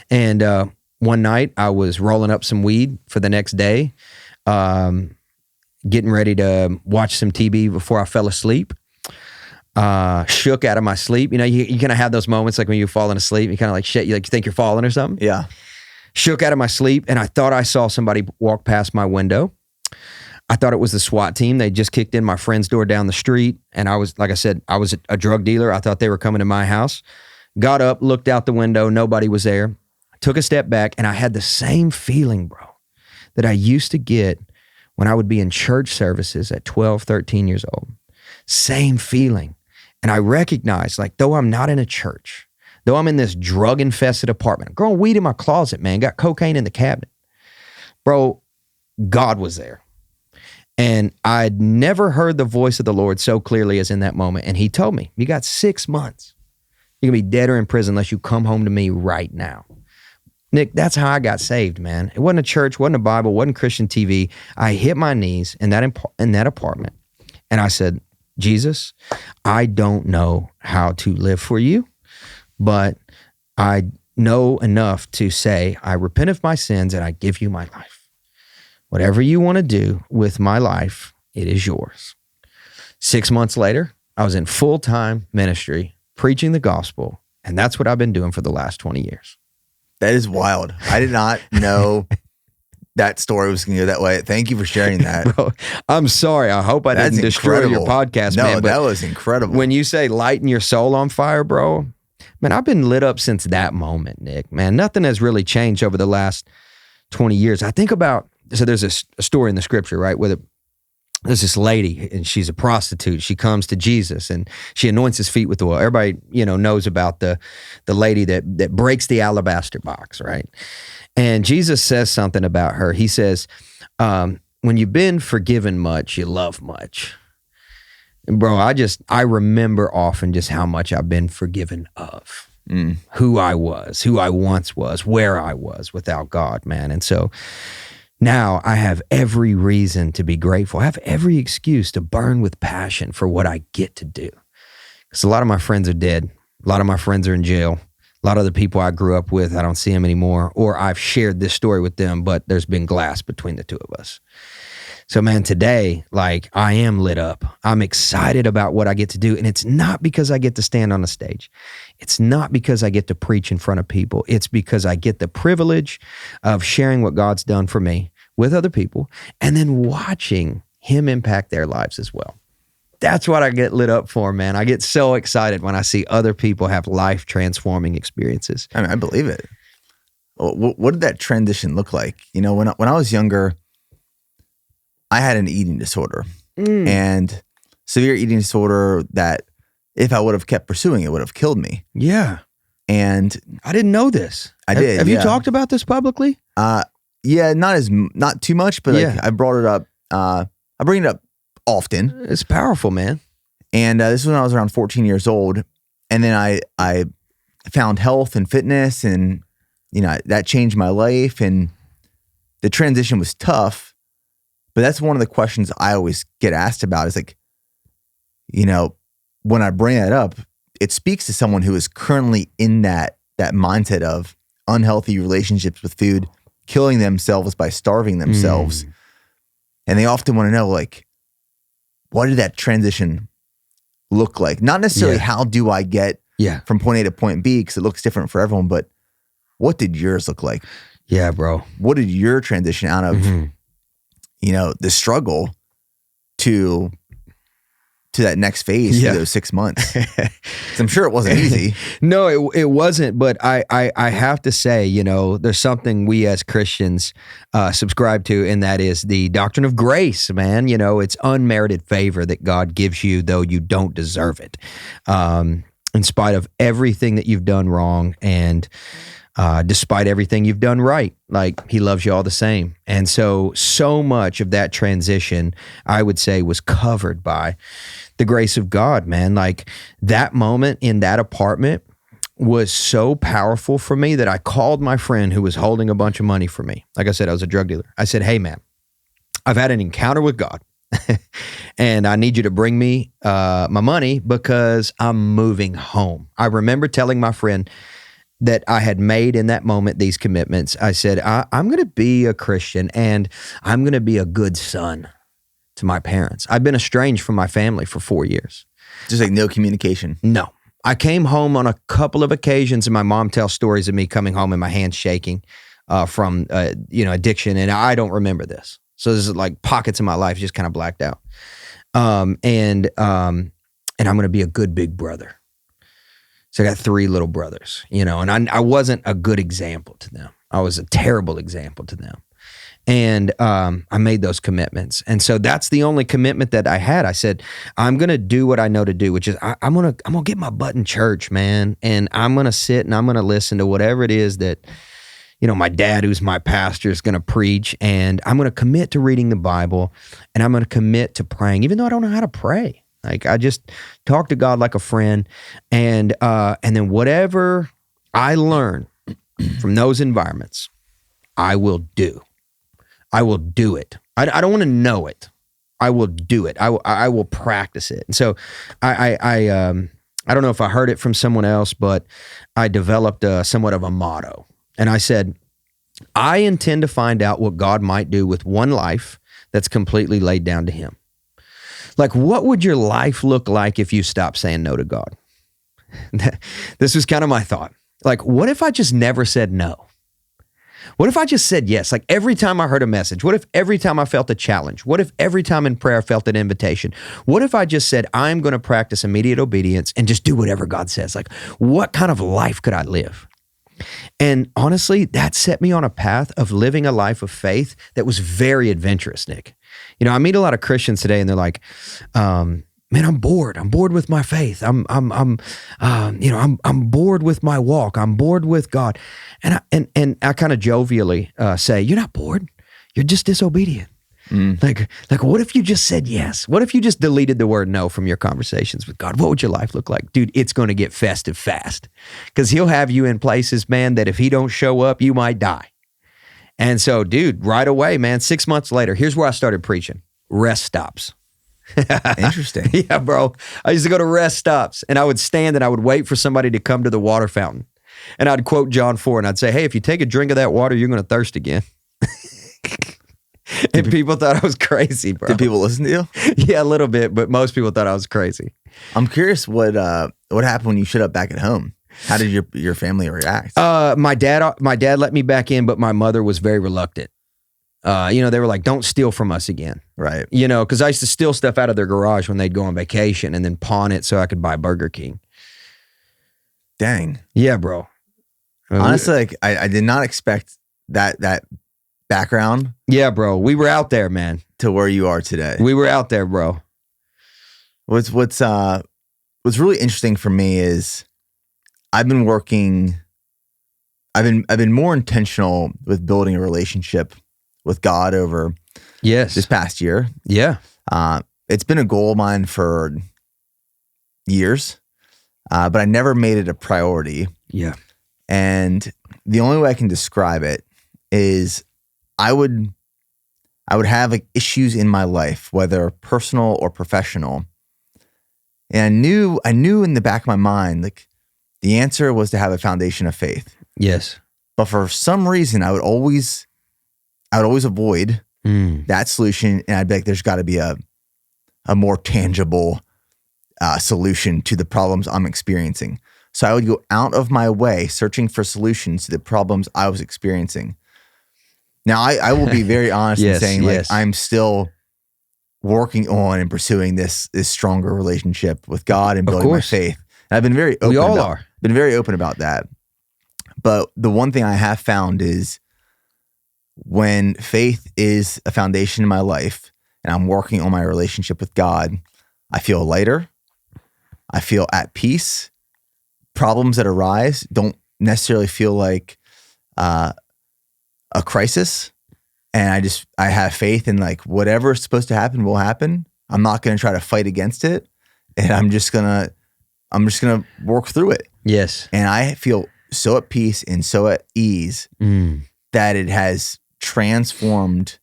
And one night I was rolling up some weed for the next day, getting ready to watch some TV before I fell asleep. Shook out of my sleep. You kind of have those moments like when you're falling asleep, you kind of like shit, you think you're falling or something. Yeah. Shook out of my sleep, and I thought I saw somebody walk past my window. I thought it was the SWAT team. They just kicked in my friend's door down the street. And I was, like I said, I was a drug dealer. I thought they were coming to my house. Got up, looked out the window. Nobody was there. Took a step back, and I had the same feeling, bro, that I used to get when I would be in church services at 12, 13 years old. Same feeling. And I recognized, like, though I'm not in a church, though I'm in this drug-infested apartment, I'm growing weed in my closet, man, got cocaine in the cabinet. Bro, God was there. And I'd never heard the voice of the Lord so clearly as in that moment. And he told me, you got 6 months. You're going to be dead or in prison unless you come home to me right now. Nick, that's how I got saved, man. It wasn't a church, wasn't a Bible, wasn't Christian TV. I hit my knees in that apartment, and I said, Jesus, I don't know how to live for you, but I know enough to say, I repent of my sins and I give you my life. Whatever you want to do with my life, it is yours. 6 months later, I was in full-time ministry, preaching the gospel, and that's what I've been doing for the last 20 years. That is wild. I did not know that story was going to go that way. Thank you for sharing that. Bro, I'm sorry. I hope I didn't destroy your podcast, man. No, that was incredible. When you say lighting your soul on fire, bro, man, I've been lit up since that moment, Nick. Man, nothing has really changed over the last 20 years. I think about, so there's a story in the scripture, right, where there's this lady and she's a prostitute. She comes to Jesus and she anoints his feet with oil. Everybody, knows about the lady that breaks the alabaster box, right? And Jesus says something about her. He says, when you've been forgiven much, you love much. And bro, I remember often just how much I've been forgiven of. Who I once was, where I was without God, man. And so now I have every reason to be grateful. I have every excuse to burn with passion for what I get to do. Because a lot of my friends are dead. A lot of my friends are in jail. A lot of the people I grew up with, I don't see them anymore. Or I've shared this story with them, but there's been glass between the two of us. So man, today, like, I am lit up. I'm excited about what I get to do. And it's not because I get to stand on a stage. It's not because I get to preach in front of people. It's because I get the privilege of sharing what God's done for me with other people and then watching him impact their lives as well. That's what I get lit up for, man. I get so excited when I see other people have life-transforming experiences. I mean, I believe it. What did that transition look like? When I was younger, I had an eating disorder and severe eating disorder that if I would have kept pursuing it would have killed me. Yeah. And I didn't know this. Have you talked about this publicly? Yeah, not too much, but like, I brought it up. I bring it up often. It's powerful, man. And this was when I was around 14 years old. And then I found health and fitness and, that changed my life. And the transition was tough. But that's one of the questions I always get asked about is like, when I bring that up, it speaks to someone who is currently in that mindset of unhealthy relationships with food, killing themselves by starving themselves. And they often want to know, like, what did that transition look like? Not necessarily how do I get from point A to point B, because it looks different for everyone, but what did yours look like? Yeah, bro. What did your transition out of, the struggle to that next phase for those 6 months? I'm sure it wasn't easy. No, it wasn't. But I have to say, there's something we as Christians subscribe to, and that is the doctrine of grace, man. It's unmerited favor that God gives you, though you don't deserve it, in spite of everything that you've done wrong and despite everything you've done right. Like, he loves you all the same. And so much of that transition, I would say, was covered by the grace of God, man. Like, that moment in that apartment was so powerful for me that I called my friend who was holding a bunch of money for me. Like I said, I was a drug dealer. I said, hey, man, I've had an encounter with God and I need you to bring me my money because I'm moving home. I remember telling my friend that I had made in that moment these commitments. I said, I'm going to be a Christian and I'm going to be a good son to my parents. I've been estranged from my family for 4 years. Just like no communication? No. I came home on a couple of occasions and my mom tells stories of me coming home and my hands shaking from addiction, and I don't remember this. So this is like pockets of my life just kind of blacked out. And I'm going to be a good big brother. So I got 3 little brothers, and I wasn't a good example to them. I was a terrible example to them. And I made those commitments. And so that's the only commitment that I had. I said, I'm going to do what I know to do, which is I'm going to get my butt in church, man. And I'm going to sit and I'm going to listen to whatever it is that, my dad, who's my pastor, is going to preach. And I'm going to commit to reading the Bible, and I'm going to commit to praying, even though I don't know how to pray. Like, I just talk to God like a friend. And then whatever I learn from those environments, I will do. I will do it. I don't want to know it. I will do it. I will practice it. And so I don't know if I heard it from someone else, but I developed somewhat of a motto. And I said, I intend to find out what God might do with one life that's completely laid down to him. Like, what would your life look like if you stopped saying no to God? This was kind of my thought. Like, what if I just never said no? What if I just said yes? Like, every time I heard a message, what if every time I felt a challenge? What if every time in prayer I felt an invitation? What if I just said, I'm going to practice immediate obedience and just do whatever God says? Like, what kind of life could I live? And honestly, that set me on a path of living a life of faith that was very adventurous, Nick. I meet a lot of Christians today, and they're like, man, I'm bored. I'm bored with my faith. I'm bored with my walk. I'm bored with God. And I kind of jovially say, you're not bored. You're just disobedient. Like, what if you just said yes? What if you just deleted the word no from your conversations with God? What would your life look like? Dude, it's going to get festive fast, because he'll have you in places, man, that if he don't show up, you might die. And so, dude, right away, man, 6 months later, here's where I started preaching. Rest stops. Interesting. Yeah, bro. I used to go to rest stops, and I would stand and I would wait for somebody to come to the water fountain. And I'd quote John 4, and I'd say, hey, if you take a drink of that water, you're going to thirst again. And people thought I was crazy, bro. Did people listen to you? Yeah, a little bit, but most people thought I was crazy. I'm curious what happened when you showed up back at home. How did your family react? My dad let me back in, but my mother was very reluctant. They were like, don't steal from us again. Right. Because I used to steal stuff out of their garage when they'd go on vacation and then pawn it so I could buy Burger King. Dang. Yeah, bro. Honestly, like I did not expect that background. Yeah, bro. We were out there, man. To where you are today. We were out there, bro. What's really interesting for me is I've been more intentional with building a relationship with God over this past year. Yeah. It's been a goal of mine for years, but I never made it a priority. Yeah. And the only way I can describe it is I would have like issues in my life, whether personal or professional. And I knew in the back of my mind, like, the answer was to have a foundation of faith. Yes. But for some reason, I would always avoid that solution. And I'd be like, there's got to be a more tangible solution to the problems I'm experiencing. So I would go out of my way searching for solutions to the problems I was experiencing. Now, I will be very honest in saying, like, I'm still working on and pursuing this stronger relationship with God and building my faith. And I've been very open. We all are. Been very open about that. But the one thing I have found is when faith is a foundation in my life and I'm working on my relationship with God, I feel lighter. I feel at peace. Problems that arise don't necessarily feel like a crisis, and I have faith in, like, whatever's supposed to happen will happen. I'm not going to try to fight against it, and I'm just gonna work through it. Yes. And I feel so at peace and so at ease that it has transformed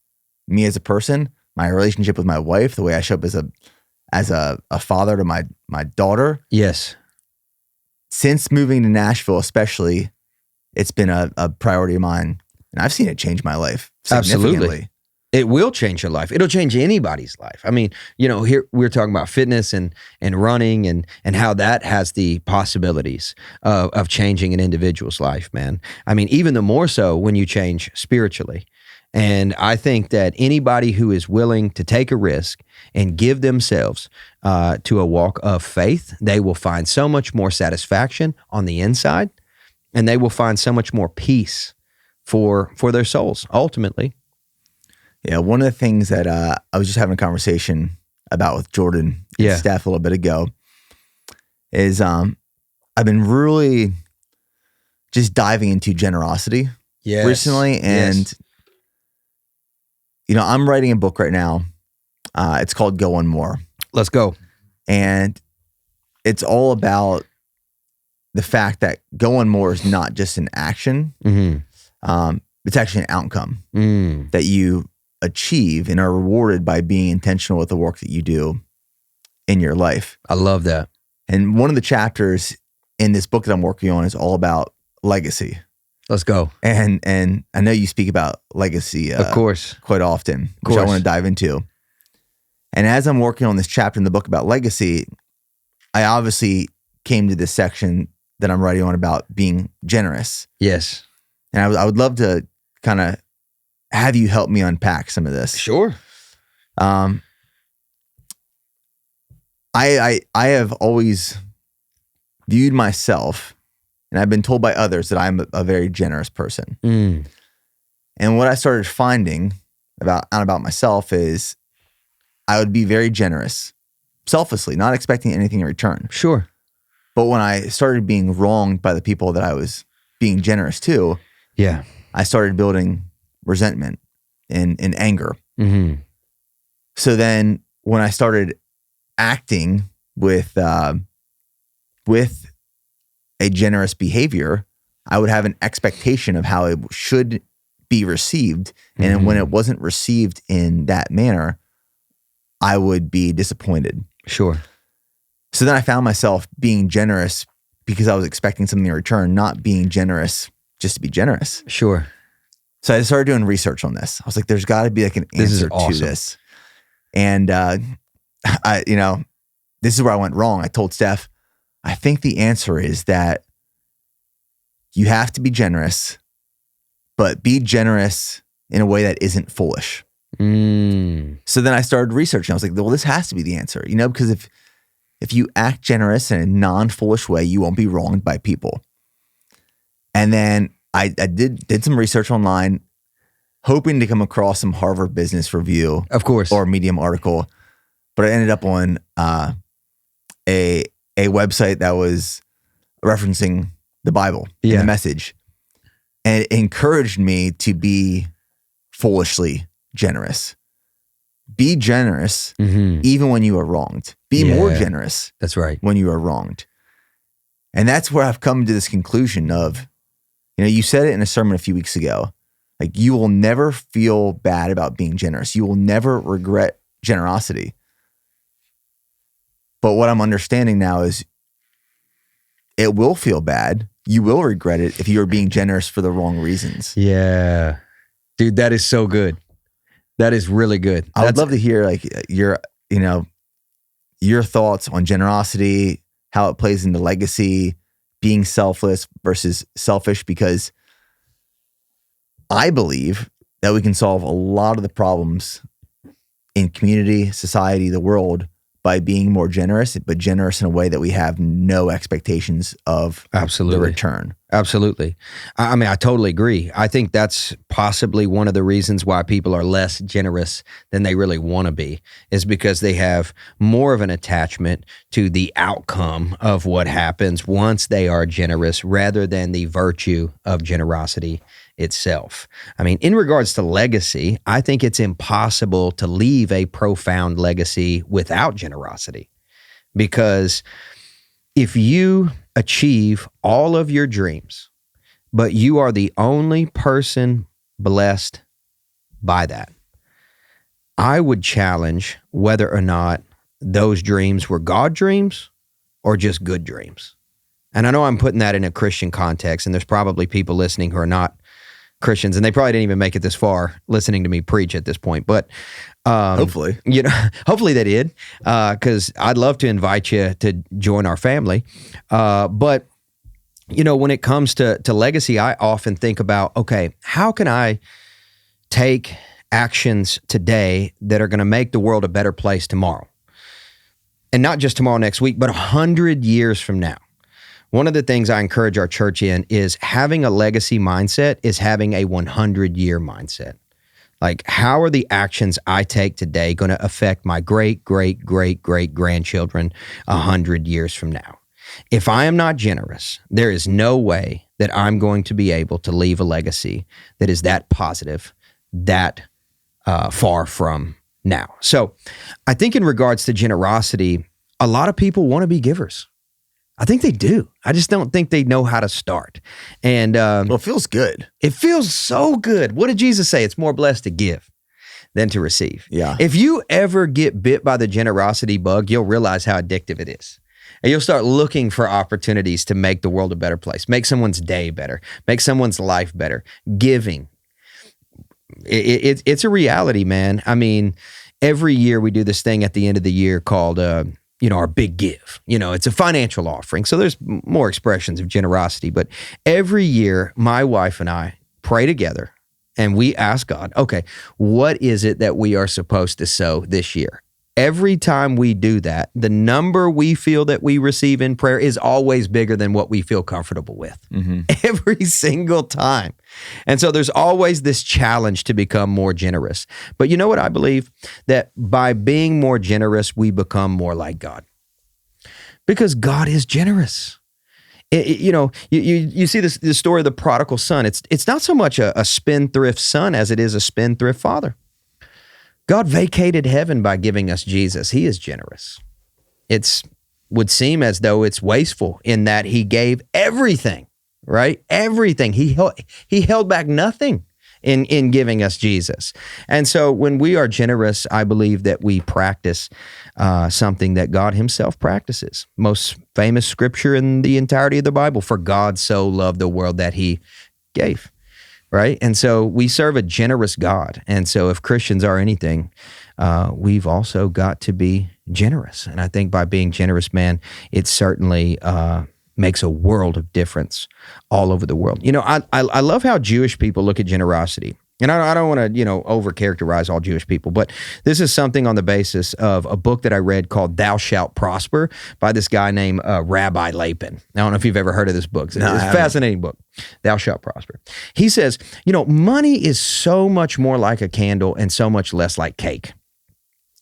me as a person, my relationship with my wife, the way I show up as a father to my daughter. Yes. Since moving to Nashville, especially, it's been a priority of mine. And I've seen it change my life significantly. Absolutely. It will change your life. It'll change anybody's life. I mean, here we're talking about fitness and running and how that has the possibilities of changing an individual's life, man. I mean, even the more so when you change spiritually. And I think that anybody who is willing to take a risk and give themselves to a walk of faith, they will find so much more satisfaction on the inside, and they will find so much more peace for their souls, ultimately. Yeah, one of the things that I was just having a conversation about with Jordan and Steph a little bit ago is I've been really just diving into generosity recently. And, I'm writing a book right now. It's called Go On More. Let's go. And it's all about the fact that Go On More is not just an action. Mm-hmm. It's actually an outcome that you achieve and are rewarded by being intentional with the work that you do in your life. I love that. And one of the chapters in this book that I'm working on is all about legacy. Let's go. And I know you speak about legacy of course, quite often, which I want to dive into. And as I'm working on this chapter in the book about legacy, I obviously came to this section that I'm writing on about being generous. Yes. And I would love to kind of have you help me unpack some of this. Sure. I have always viewed myself, and I've been told by others that I'm a very generous person. And what I started finding about myself is I would be very generous, selflessly, not expecting anything in return. Sure. But when I started being wronged by the people that I was being generous to, I started building resentment and anger. Mm-hmm. So then when I started acting with a generous behavior, I would have an expectation of how it should be received. And when it wasn't received in that manner, I would be disappointed. Sure. So then I found myself being generous because I was expecting something in return, not being generous just to be generous. Sure. So I started doing research on this. I was like, there's got to be like an answer to this. And this is where I went wrong. I told Steph, I think the answer is that you have to be generous, but be generous in a way that isn't foolish. So then I started researching. I was like, well, this has to be the answer, because if you act generous in a non-foolish way, you won't be wronged by people. And then I did some research online, hoping to come across some Harvard Business Review, of course, or Medium article, but I ended up on a website that was referencing the Bible and the message, and it encouraged me to be foolishly generous. Be generous even when you are wronged. Be more generous. That's right. When you are wronged. And that's where I've come to this conclusion of, you said it in a sermon a few weeks ago, like you will never feel bad about being generous. You will never regret generosity. But what I'm understanding now is it will feel bad. You will regret it if you are being generous for the wrong reasons. Yeah. Dude, that is so good. That is really good. I would love to hear like your thoughts on generosity, how it plays into legacy, being selfless versus selfish, because I believe that we can solve a lot of the problems in community, society, the world by being more generous, but generous in a way that we have no expectations of the return. Absolutely. I mean, I totally agree. I think that's possibly one of the reasons why people are less generous than they really want to be, is because they have more of an attachment to the outcome of what happens once they are generous rather than the virtue of generosity itself. I mean, in regards to legacy, I think it's impossible to leave a profound legacy without generosity, because if you achieve all of your dreams, but you are the only person blessed by that, I would challenge whether or not those dreams were God dreams or just good dreams. And I know I'm putting that in a Christian context, and there's probably people listening who are not Christians, and they probably didn't even make it this far listening to me preach at this point. But hopefully, hopefully they did, because I'd love to invite you to join our family. But when it comes to legacy, I often think about, okay, how can I take actions today that are going to make the world a better place tomorrow? And not just tomorrow, next week, but 100 years from now. One of the things I encourage our church in is having a legacy mindset is having a 100-year mindset. Like, how are the actions I take today going to affect my great, great, great, great grandchildren 100 years from now? If I am not generous, there is no way that I'm going to be able to leave a legacy that is that positive, that far from now. So I think in regards to generosity, a lot of people want to be givers. I think they do. I just don't think they know how to start. And Well, it feels good. it feels so good. What did Jesus say? It's more blessed to give than to receive. Yeah. If you ever get bit by the generosity bug, you'll realize how addictive it is. And you'll start looking for opportunities to make the world a better place, make someone's day better, make someone's life better. Giving. It's a reality, man. I mean, every year we do this thing at the end of the year called, our big give. It's a financial offering. So there's more expressions of generosity. But every year, my wife and I pray together and we ask God, okay, what is it that we are supposed to sow this year? Every time we do that, the number we feel that we receive in prayer is always bigger than what we feel comfortable with. Every single time. And so there's always this challenge to become more generous. But you know what I believe? That by being more generous, we become more like God. Because God is generous. You see this story of the prodigal son. It's not so much a spendthrift son as it is a spendthrift father. God vacated heaven by giving us Jesus. He is generous. It would seem as though it's wasteful in that he gave everything, right? Everything. He held back nothing in giving us Jesus. And so when we are generous, I believe that we practice something that God himself practices. Most famous scripture in the entirety of the Bible, for God so loved the world that he gave. Right? And so we serve a generous God. And so if Christians are anything, we've also got to be generous. And I think by being generous, man, it certainly makes a world of difference all over the world. I love how Jewish people look at generosity. And I don't want to, overcharacterize all Jewish people, but this is something on the basis of a book that I read called Thou Shalt Prosper by this guy named Rabbi Lapin. I don't know if you've ever heard of this book. It's a fascinating book, Thou Shalt Prosper. He says, money is so much more like a candle and so much less like cake.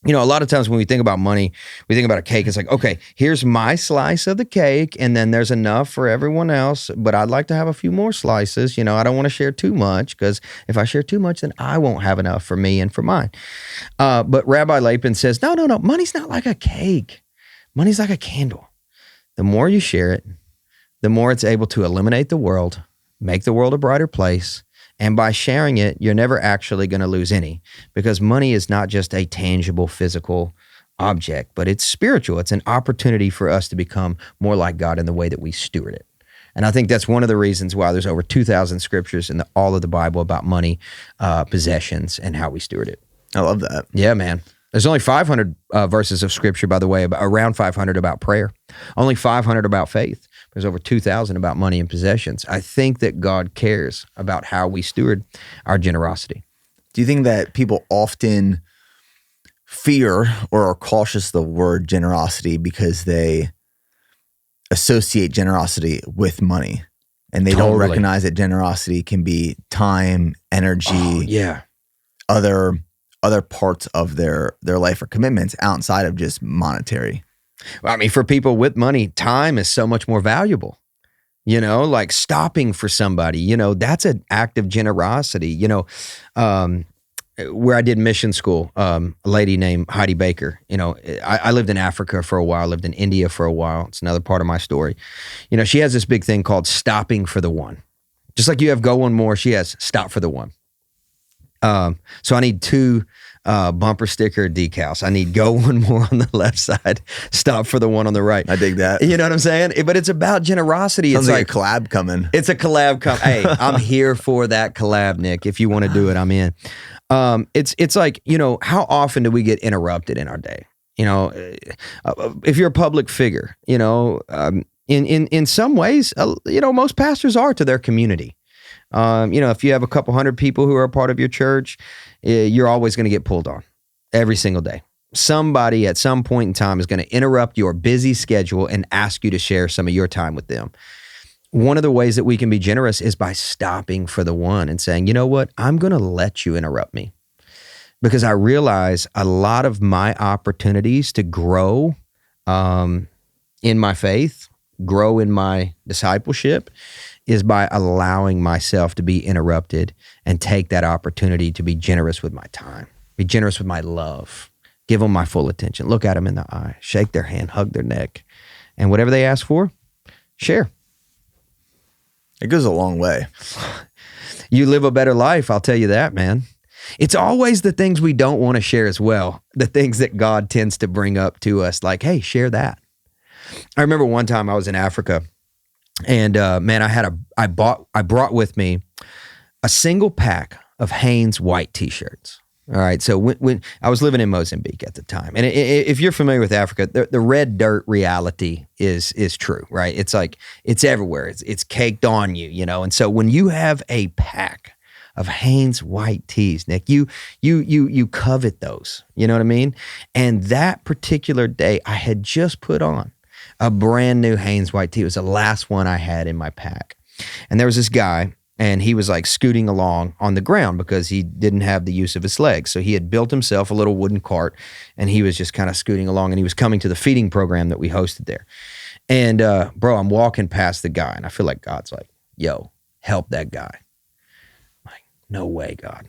A lot of times when we think about money, we think about a cake. It's like, okay, here's my slice of the cake, and then there's enough for everyone else, but I'd like to have a few more slices. I don't want to share too much, because if I share too much, then I won't have enough for me and for mine. But Rabbi Lapin says, no, money's not like a cake. Money's like a candle. The more you share it, the more it's able to illuminate the world, make the world a brighter place. And by sharing it, you're never actually going to lose any, because money is not just a tangible physical object, but it's spiritual. It's an opportunity for us to become more like God in the way that we steward it. And I think that's one of the reasons why there's over 2,000 scriptures in all of the Bible about money, possessions, and how we steward it. I love that. Yeah, man. There's only 500 verses of scripture, by the way, around 500 about prayer, only 500 about faith. There's over 2,000 about money and possessions. I think that God cares about how we steward our generosity. Do you think that people often fear or are cautious of the word generosity because they associate generosity with money, and they don't recognize that generosity can be time, energy, other parts of their life or commitments outside of just monetary? I mean, for people with money, time is so much more valuable. Like stopping for somebody, that's an act of generosity. Where I did mission school, a lady named Heidi Baker, I lived in Africa for a while, lived in India for a while. It's another part of my story. She has this big thing called stopping for the one. Just like you have go one more, she has stop for the one. So I need 2 bumper sticker decals. I need go one more on the left side, stop for the one on the right. I dig that. You know what I'm saying? But it's about generosity. Sounds it's like a collab coming. It's a collab. Hey, I'm here for that collab, Nick. If you want to do it, I'm in. It's like, how often do we get interrupted in our day? If you're a public figure, in some ways, most pastors are to their community. If you have a couple hundred people who are a part of your church, you're always going to get pulled on every single day. Somebody at some point in time is going to interrupt your busy schedule and ask you to share some of your time with them. One of the ways that we can be generous is by stopping for the one and saying, you know what, I'm going to let you interrupt me. because I realize a lot of my opportunities to grow in my faith, grow in my discipleship, is by allowing myself to be interrupted and take that opportunity to be generous with my time, be generous with my love, give them my full attention, look at them in the eye, shake their hand, hug their neck, and whatever they ask for, share. It goes a long way. You live a better life, I'll tell you that, man. It's always the things we don't want to share as well, the things that God tends to bring up to us, like, hey, share that. I remember one time I was in Africa, and man, I brought with me a single pack of Hanes white t-shirts. All right, so when I was living in Mozambique at the time, and if you're familiar with Africa, the red dirt reality is true, right? It's like it's everywhere. It's caked on you, you know. And so when you have a pack of Hanes white tees, Nick, you covet those. You know what I mean? And that particular day, I had just put on a brand new Hanes white tee. It was the last one I had in my pack. And there was this guy, and he was like scooting along on the ground because he didn't have the use of his legs. So he had built himself a little wooden cart, and he was just kind of scooting along, and he was coming to the feeding program that we hosted there. And bro, I'm walking past the guy, and I feel like God's like, yo, help that guy. I'm like, no way, God.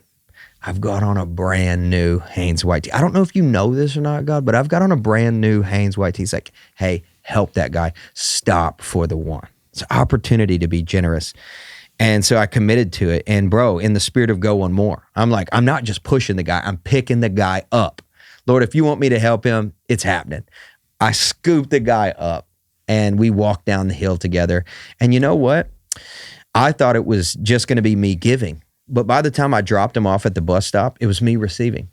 I've got on a brand new Hanes white tee. I don't know if you know this or not, God, but I've got on a brand new Hanes white tee. He's like, hey, help that guy. Stop for the one. It's an opportunity to be generous. And so I committed to it. And bro, in the spirit of go one more, I'm like, I'm not just pushing the guy, I'm picking the guy up. Lord, if you want me to help him, it's happening. I scooped the guy up and we walked down the hill together. And you know what? I thought it was just going to be me giving. But by the time I dropped him off at the bus stop, it was me receiving.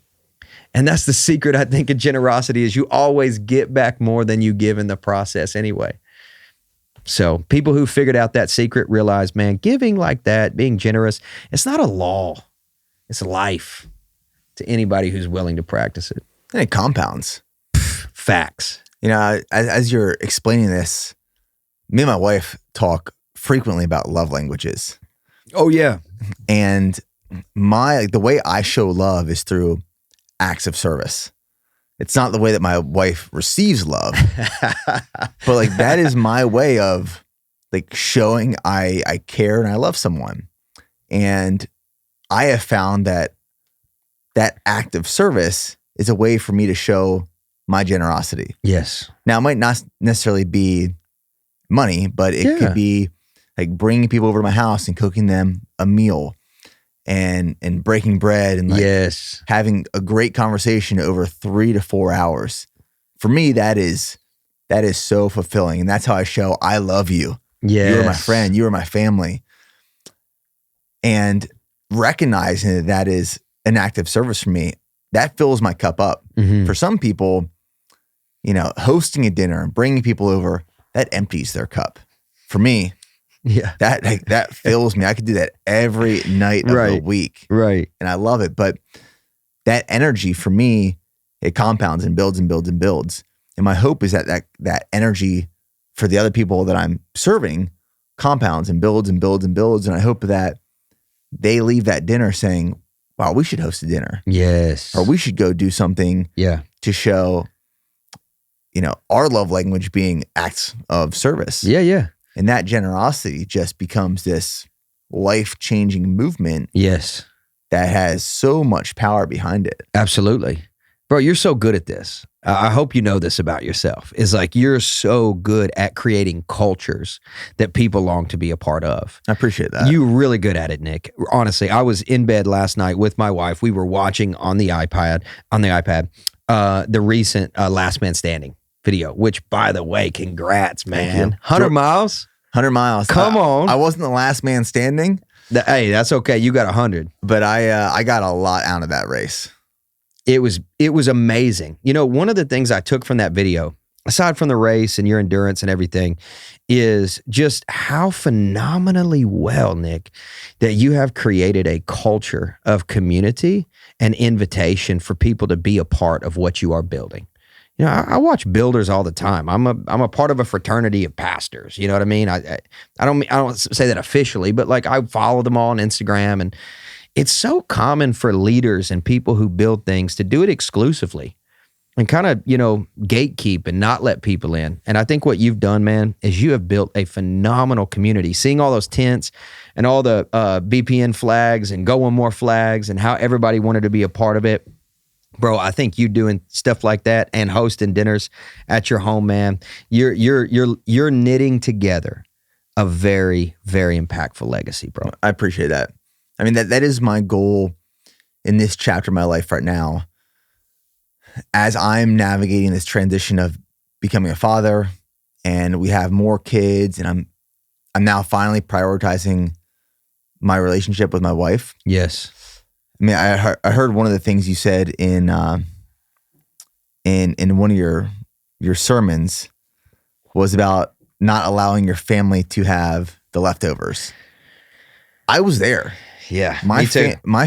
And that's the secret, I think, of generosity, is you always get back more than you give in the process anyway. So people who figured out that secret realize, man, giving like that, being generous, it's not a law. It's a life to anybody who's willing to practice it. And it compounds. Facts. You know, as you're explaining this, me and my wife talk frequently about love languages. Oh, yeah. And the way I show love is through acts of service. It's not the way that my wife receives love, but like that is my way of like showing I care and I love someone. And I have found that act of service is a way for me to show my generosity. Yes. Now it might not necessarily be money, but it could be like bringing people over to my house and cooking them a meal. And breaking bread and like having a great conversation over 3 to 4 hours. For me, that is so fulfilling. And that's how I show I love you. Yes. You are my friend. You are my family. And recognizing that is an act of service for me, that fills my cup up. Mm-hmm. For some people, you know, hosting a dinner and bringing people over, that empties their cup. For me, that fills me. I could do that every night of the week. Right. And I love it. But that energy for me, it compounds and builds and builds and builds. And my hope is that energy for the other people that I'm serving compounds and builds and builds and builds. And I hope that they leave that dinner saying, wow, we should host a dinner. Yes. Or we should go do something to show, you know, our love language being acts of service. Yeah, yeah. And that generosity just becomes this life-changing movement. Yes. That has so much power behind it. Absolutely. Bro, you're so good at this. I hope you know this about yourself. It's like you're so good at creating cultures that people long to be a part of. I appreciate that. You're really good at it, Nick. Honestly, I was in bed last night with my wife. We were watching on the iPad, the recent Last Man Standing video, which, by the way, congrats, man. 100 miles? 100 miles. Come on. I wasn't the last man standing. Hey, that's okay. You got 100. But I got a lot out of that race. It was amazing. You know, one of the things I took from that video, aside from the race and your endurance and everything, is just how phenomenally well, Nick, that you have created a culture of community and invitation for people to be a part of what you are building. You know, I watch builders all the time. I'm a part of a fraternity of pastors. You know what I mean? I don't say that officially, but like I follow them all on Instagram, and it's so common for leaders and people who build things to do it exclusively and kind of, gatekeep and not let people in. And I think what you've done, man, is you have built a phenomenal community. Seeing all those tents and all the BPN flags and Go One More flags and how everybody wanted to be a part of it. Bro, I think you doing stuff like that and hosting dinners at your home, man, you're knitting together a very, very impactful legacy, bro. I appreciate that. I mean, that is my goal in this chapter of my life right now. As I'm navigating this transition of becoming a father, and we have more kids, and I'm now finally prioritizing my relationship with my wife. Yes. I mean, I heard one of the things you said in one of your sermons was about not allowing your family to have the leftovers. I was there. Yeah, my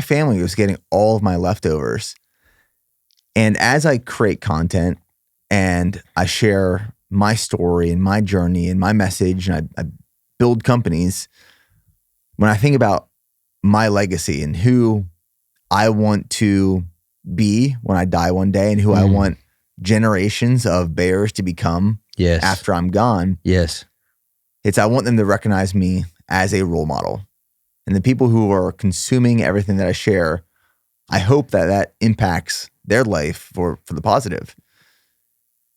family was getting all of my leftovers. And as I create content and I share my story and my journey and my message, and I build companies, when I think about my legacy and who I want to be when I die one day and who I want generations of bears to become after I'm gone. Yes. I want them to recognize me as a role model. And the people who are consuming everything that I share, I hope that impacts their life for the positive.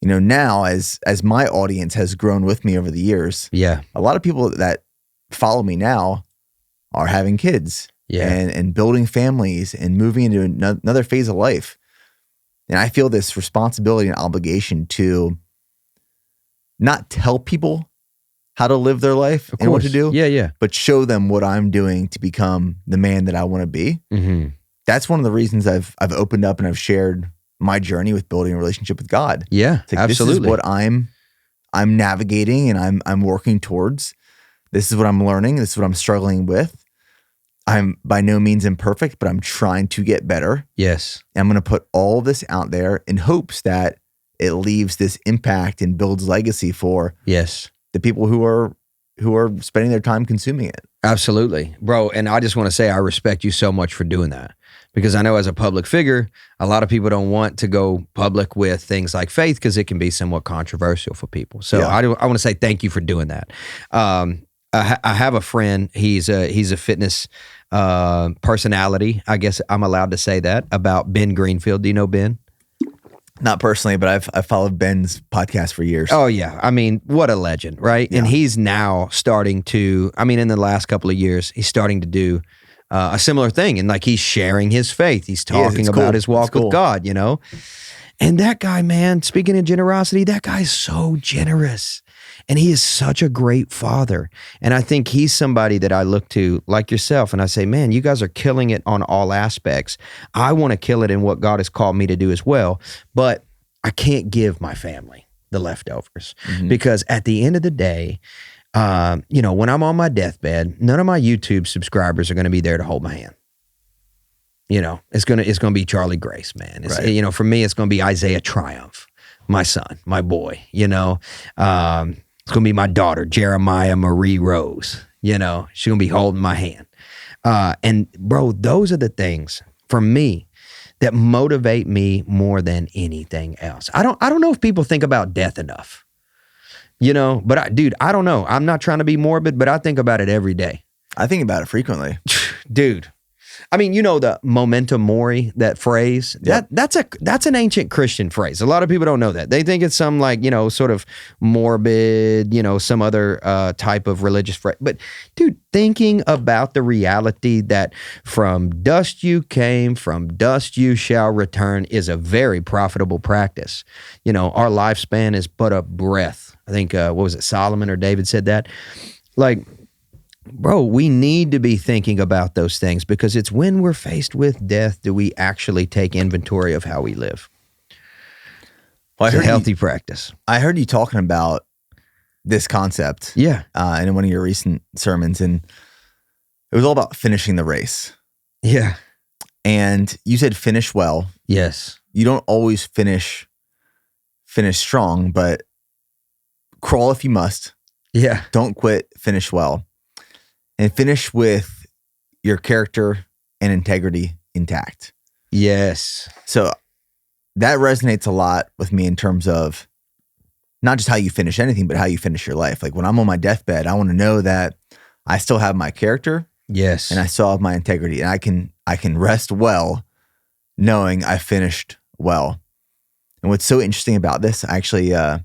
Now as my audience has grown with me over the years, a lot of people that follow me now are having kids and building families and moving into another phase of life. And I feel this responsibility and obligation to not tell people how to live their life and what to do, but show them what I'm doing to become the man that I want to be. Mm-hmm. That's one of the reasons I've opened up and I've shared my journey with building a relationship with God. Yeah, absolutely. This is what I'm navigating and I'm working towards. This is what I'm learning. This is what I'm struggling with. I'm by no means imperfect, but I'm trying to get better. Yes. And I'm going to put all this out there in hopes that it leaves this impact and builds legacy for the people who are spending their time consuming it. Absolutely, bro. And I just want to say I respect you so much for doing that, because I know as a public figure, a lot of people don't want to go public with things like faith because it can be somewhat controversial for people. So I want to say thank you for doing that. I have a friend. He's a fitness personality. I guess I'm allowed to say that about Ben Greenfield. Do you know Ben? Not personally, but I've followed Ben's podcast for years. Oh yeah. I mean, what a legend, right? Yeah. And he's now starting to, in the last couple of years, he's starting to do a similar thing. And like, he's sharing his faith. He's talking about his walk with God, And that guy, man, speaking of generosity, that guy's so generous. And he is such a great father. And I think he's somebody that I look to like yourself and I say, man, you guys are killing it on all aspects. I want to kill it in what God has called me to do as well. But I can't give my family the leftovers because at the end of the day, when I'm on my deathbed, none of my YouTube subscribers are going to be there to hold my hand. It's gonna be Charlie Grace, man. Right. For me, it's gonna be Isaiah Triumph, my son, my boy. It's gonna be my daughter, Jeremiah Marie Rose. She's gonna be holding my hand. And bro, those are the things for me that motivate me more than anything else. I don't know if people think about death enough. But I don't know. I'm not trying to be morbid, but I think about it every day. I think about it frequently, dude. The memento mori, that phrase, that's an ancient Christian phrase. A lot of people don't know that. They think it's some sort of morbid, some other type of religious phrase. But dude, thinking about the reality that from dust you came, from dust you shall return is a very profitable practice. Our lifespan is but a breath. I think, what was it, Solomon or David said that? Bro, we need to be thinking about those things because it's when we're faced with death do we actually take inventory of how we live. Well, it's a healthy practice. I heard you talking about this concept in one of your recent sermons, and it was all about finishing the race. Yeah. And you said finish well. Yes. You don't always finish strong, but crawl if you must. Yeah. Don't quit, finish well. And finish with your character and integrity intact. Yes. So that resonates a lot with me in terms of not just how you finish anything, but how you finish your life. Like when I'm on my deathbed, I want to know that I still have my character. Yes. And I still have my integrity, and I can rest well knowing I finished well. And what's so interesting about this, actually, I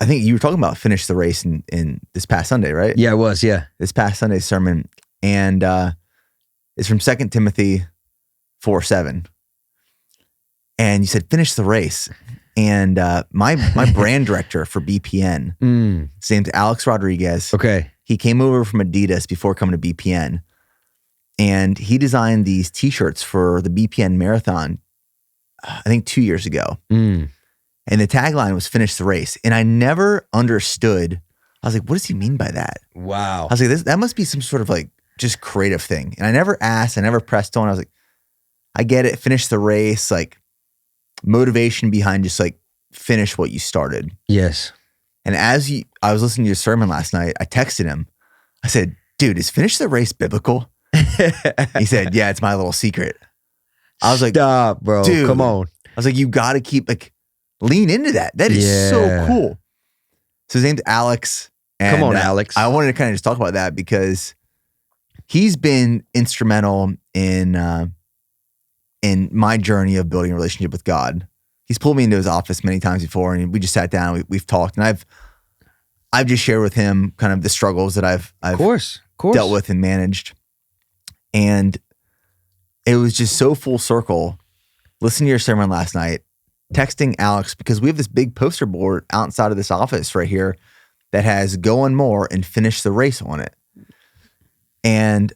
think you were talking about finish the race in this past Sunday, right? Yeah, it was. Yeah. This past Sunday's sermon. And it's from 2 Timothy 4:7. And you said, finish the race. And my brand director for BPN, his name's Alex Rodriguez. Okay. He came over from Adidas before coming to BPN. And he designed these t-shirts for the BPN marathon, I think 2 years ago. And the tagline was finish the race. And I never understood. I was like, what does he mean by that? Wow. I was like, that must be some sort of like just creative thing. And I never asked, I never pressed on. I was like, I get it. Finish the race. Like motivation behind just like finish what you started. Yes. And I was listening to your sermon last night, I texted him. I said, dude, is finish the race biblical? He said, yeah, it's my little secret. I was like, stop, bro. Dude. Come on. I was like, you got to keep like lean into that. That is so cool. So his name's Alex. And, come on, Alex. I wanted to kind of just talk about that because he's been instrumental in my journey of building a relationship with God. He's pulled me into his office many times before, and we just sat down. And we've talked, and I've just shared with him kind of the struggles that I've of course. dealt with and managed. And it was just so full circle. Listening to your sermon last night, texting Alex, because we have this big poster board outside of this office right here that has "Going More" and "Finish the Race" on it. And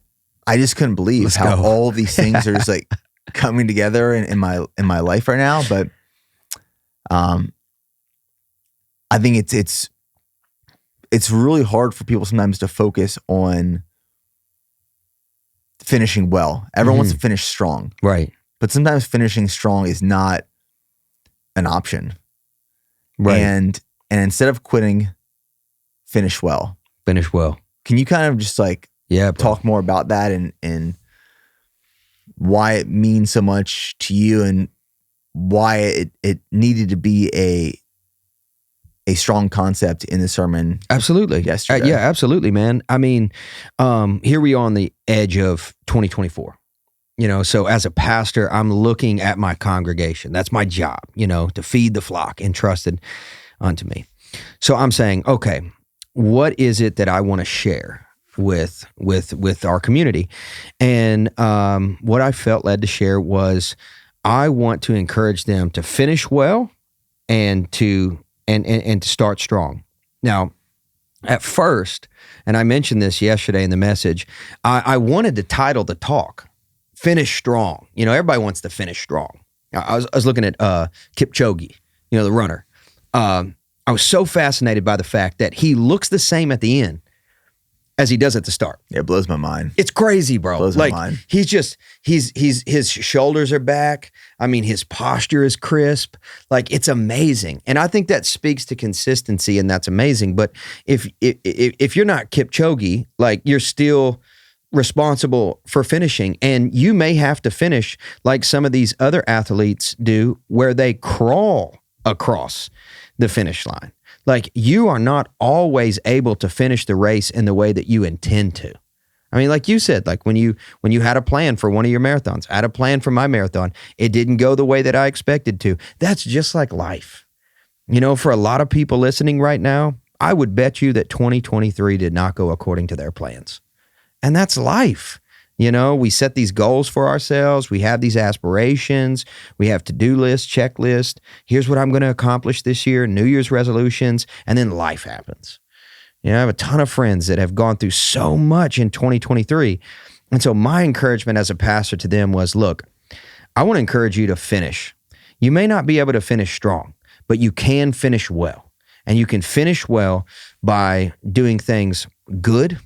I just couldn't believe how all these things are just like coming together in my life right now. But I think it's really hard for people sometimes to focus on finishing well. Everyone wants to finish strong. Right. But sometimes finishing strong is not an option. Right. And instead of quitting, finish well. Finish well. Can you kind of just like talk more about that and why it means so much to you and why it needed to be a strong concept in the sermon? Absolutely. Yesterday. Yeah, absolutely, man. I mean, here we are on the edge of 2024. So as a pastor, I'm looking at my congregation. That's my job, to feed the flock entrusted unto me. So I'm saying, okay, what is it that I want to share with our community? And what I felt led to share was I want to encourage them to finish well and to start strong. Now, at first, and I mentioned this yesterday in the message, I wanted to title the talk, Finish Strong. Everybody wants to finish strong. I was looking at Kipchoge, the runner. I was so fascinated by the fact that he looks the same at the end as he does at the start. Yeah, it blows my mind. It's crazy, bro. Blows my mind. He's his shoulders are back. I mean, his posture is crisp. Like, it's amazing. And I think that speaks to consistency, and that's amazing. But if you're not Kipchoge, like, you're still responsible for finishing, and you may have to finish like some of these other athletes do, where they crawl across the finish line. Like, you are not always able to finish the race in the way that you intend to. I mean, like you said, like when you had a plan for one of your marathons, I had a plan for my marathon. It didn't go the way that I expected to. That's just like life. For a lot of people listening right now, I would bet you that 2023 did not go according to their plans. And that's life. We set these goals for ourselves. We have these aspirations. We have to-do lists, checklist. Here's what I'm going to accomplish this year, New Year's resolutions, and then life happens. I have a ton of friends that have gone through so much in 2023. And so my encouragement as a pastor to them was, look, I want to encourage you to finish. You may not be able to finish strong, but you can finish well. And you can finish well by doing things good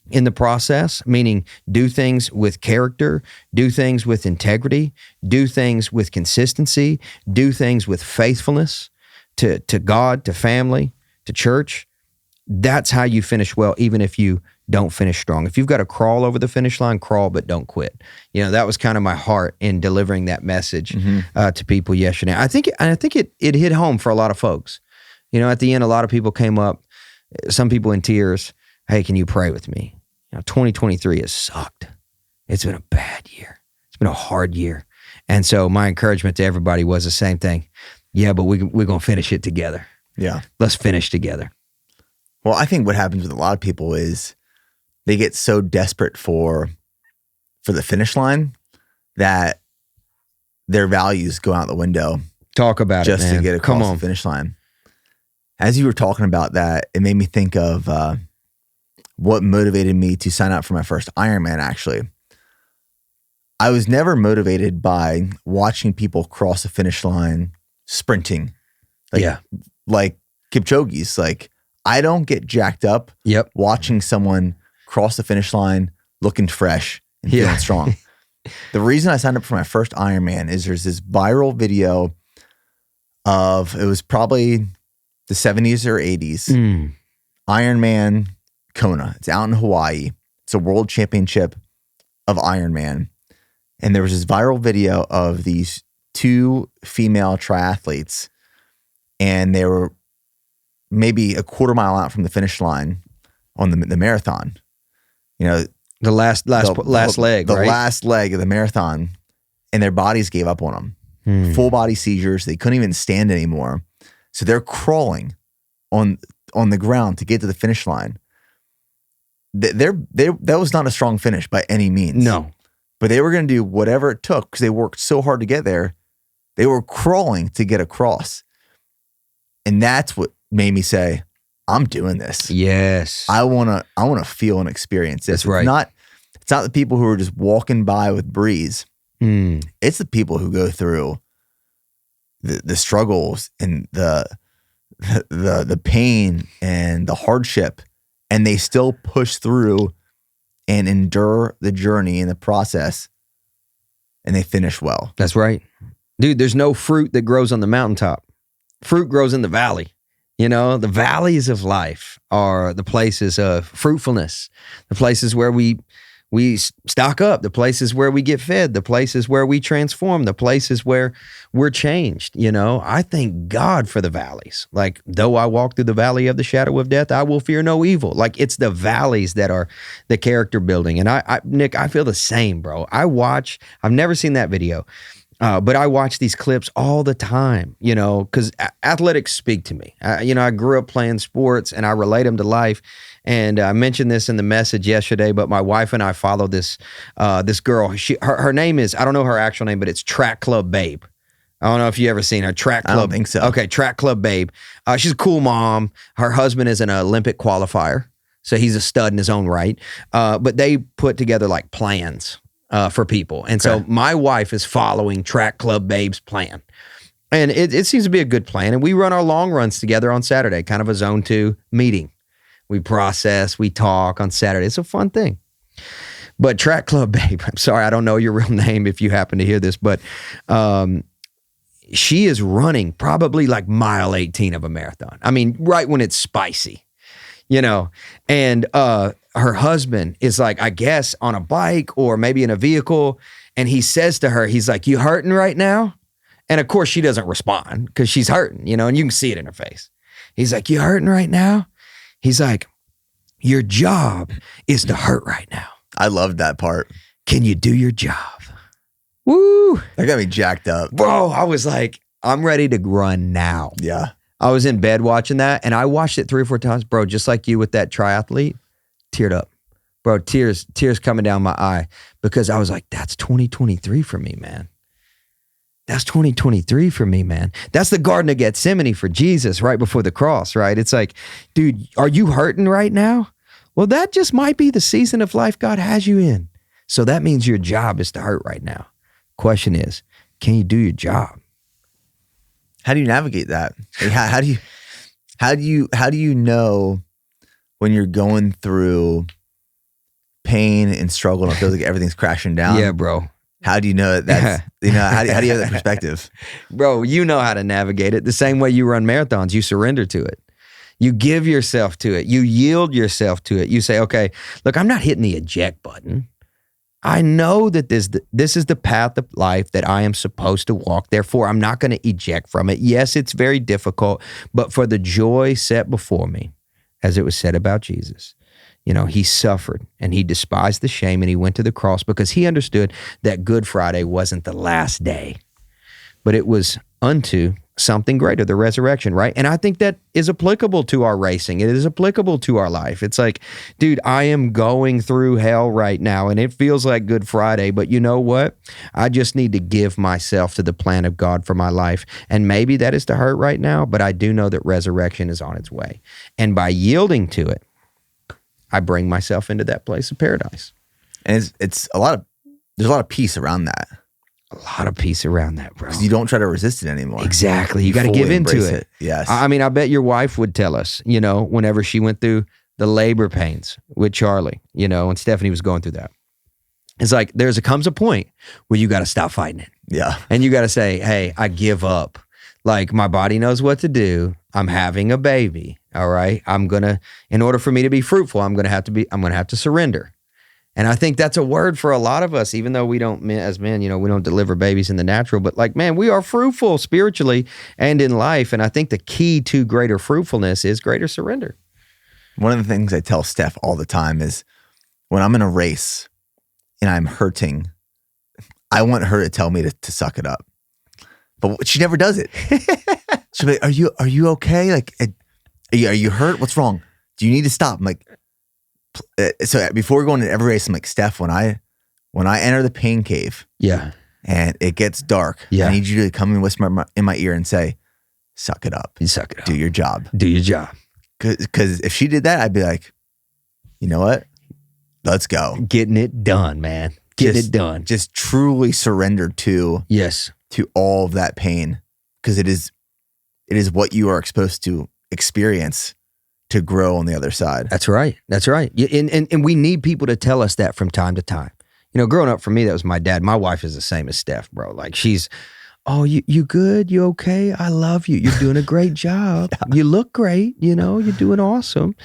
in the process, meaning do things with character, do things with integrity, do things with consistency, do things with faithfulness to God, to family, to church. That's how you finish well, even if you don't finish strong. If you've got to crawl over the finish line, crawl, but don't quit. You know, that was kind of my heart in delivering that message to people yesterday. I think it hit home for a lot of folks. You know, at the end, a lot of people came up, some people in tears. Hey, can you pray with me? You know, 2023 has sucked. It's been a bad year. It's been a hard year. And so my encouragement to everybody was the same thing. Yeah, but we're going to finish it together. Yeah. Let's finish together. Well, I think what happens with a lot of people is they get so desperate for the finish line that their values go out the window. Talk about just it, man. to get across the finish line. As you were talking about that, it made me think of what motivated me to sign up for my first Ironman, actually. I was never motivated by watching people cross the finish line sprinting. Like Kipchoge's. Like, I don't get jacked up watching someone cross the finish line looking fresh and feeling strong. The reason I signed up for my first Ironman is there's this viral video of, it was probably the 70s or 80s, Ironman Kona. It's out in Hawaii. It's a world championship of Ironman. And there was this viral video of these two female triathletes, and they were maybe a quarter mile out from the finish line on the marathon. You know, the last leg, the right? last leg of the marathon, and their bodies gave up on them. Full body seizures. They couldn't even stand anymore. So they're crawling on the ground to get to the finish line. That was not a strong finish by any means. No. But they were going to do whatever it took because they worked so hard to get there. They were crawling to get across. And that's what made me say, I'm doing this. Yes. I want to feel and experience this. That's right. It's not the people who are just walking by with breeze. It's the people who go through the struggles and the pain and the hardship, and they still push through and endure the journey and the process, and they finish well. That's right. Dude, there's no fruit that grows on the mountaintop. Fruit grows in the valley. You know, the valleys of life are the places of fruitfulness, the places where we stock up, the places where we get fed, the places where we transform, the places where we're changed. You know, I thank God for the valleys. Like, though I walk through the valley of the shadow of death, I will fear no evil. Like, it's the valleys that are the character building. And Nick, I feel the same, bro. I've never seen that video, but I watch these clips all the time, you know, because athletics speak to me. You know, I grew up playing sports and I relate them to life. And I mentioned this in the message yesterday, but my wife and I follow this girl. Her name is, I don't know her actual name, but it's Track Club Babe. I don't know if you ever seen her. Track Club. I don't think so. Okay, Track Club Babe. She's a cool mom. Her husband is an Olympic qualifier, so he's a stud in his own right. But they put together like plans for people. And so my wife is following Track Club Babe's plan. And it seems to be a good plan. And we run our long runs together on Saturday, kind of a zone 2 meeting. We process, we talk on Saturday. It's a fun thing. But Track Club Babe, I'm sorry, I don't know your real name if you happen to hear this, but she is running probably like mile 18 of a marathon. I mean, right when it's spicy, you know, and her husband is like, I guess on a bike or maybe in a vehicle. And he says to her, he's like, you hurting right now? And of course she doesn't respond because she's hurting, you know, and you can see it in her face. He's like, you hurting right now? He's like, your job is to hurt right now. I loved that part. Can you do your job? Woo. That got me jacked up. Bro, I was like, I'm ready to run now. Yeah. I was in bed watching that, and I watched it 3 or 4 times. Bro, just like you with that triathlete, teared up. Bro, tears coming down my eye because I was like, that's 2023 for me, man. That's 2023 for me, man. That's the Garden of Gethsemane for Jesus right before the cross, right? It's like, dude, are you hurting right now? Well, that just might be the season of life God has you in. So that means your job is to hurt right now. Question is, can you do your job? How do you navigate that? Like, how do you know when you're going through pain and struggle and it feels like everything's crashing down? Yeah, bro. How do you know that's, you know, how do you have that perspective? Bro, you know how to navigate it. The same way you run marathons, you surrender to it. You give yourself to it. You yield yourself to it. You say, okay, look, I'm not hitting the eject button. I know that this is the path of life that I am supposed to walk. Therefore, I'm not going to eject from it. Yes, it's very difficult, but for the joy set before me, as it was said about Jesus, he suffered and he despised the shame and he went to the cross because he understood that Good Friday wasn't the last day, but it was unto something greater, the resurrection, right? And I think that is applicable to our racing. It is applicable to our life. It's like, dude, I am going through hell right now and it feels like Good Friday, but you know what? I just need to give myself to the plan of God for my life. And maybe that is to hurt right now, but I do know that resurrection is on its way. And by yielding to it, I bring myself into that place of paradise. And there's a lot of peace around that. A lot of peace around that, bro. Because you don't try to resist it anymore. Exactly. You got to give into it. Yes. I mean, I bet your wife would tell us, whenever she went through the labor pains with Charlie, and Stephanie was going through that. It's like comes a point where you got to stop fighting it. Yeah. And you got to say, hey, I give up. Like, my body knows what to do. I'm having a baby. All right. In order for me to be fruitful, I'm going to have to surrender. And I think that's a word for a lot of us, even though we don't, as men, we don't deliver babies in the natural, but like, man, we are fruitful spiritually and in life. And I think the key to greater fruitfulness is greater surrender. One of the things I tell Steph all the time is when I'm in a race and I'm hurting, I want her to tell me to suck it up. But she never does it. She'll be like, are you okay? Like, are you hurt? What's wrong? Do you need to stop? I'm like, so before we go into every race, I'm like, Steph, when I enter the pain cave, yeah, and it gets dark, yeah, I need you to come and whisper in my ear and say, suck it up. You suck it up. Do your job. Do your job. Because if she did that, I'd be like, you know what? Let's go. Getting it done, man. Getting it done. Just truly surrendered to all of that pain, because it is what you are supposed to experience to grow on the other side. That's right. That's right. And we need people to tell us that from time to time. Growing up for me, that was my dad. My wife is the same as Steph, bro. Like, she's, oh, you good? You okay? I love you. You're doing a great job. You look great. You're doing awesome,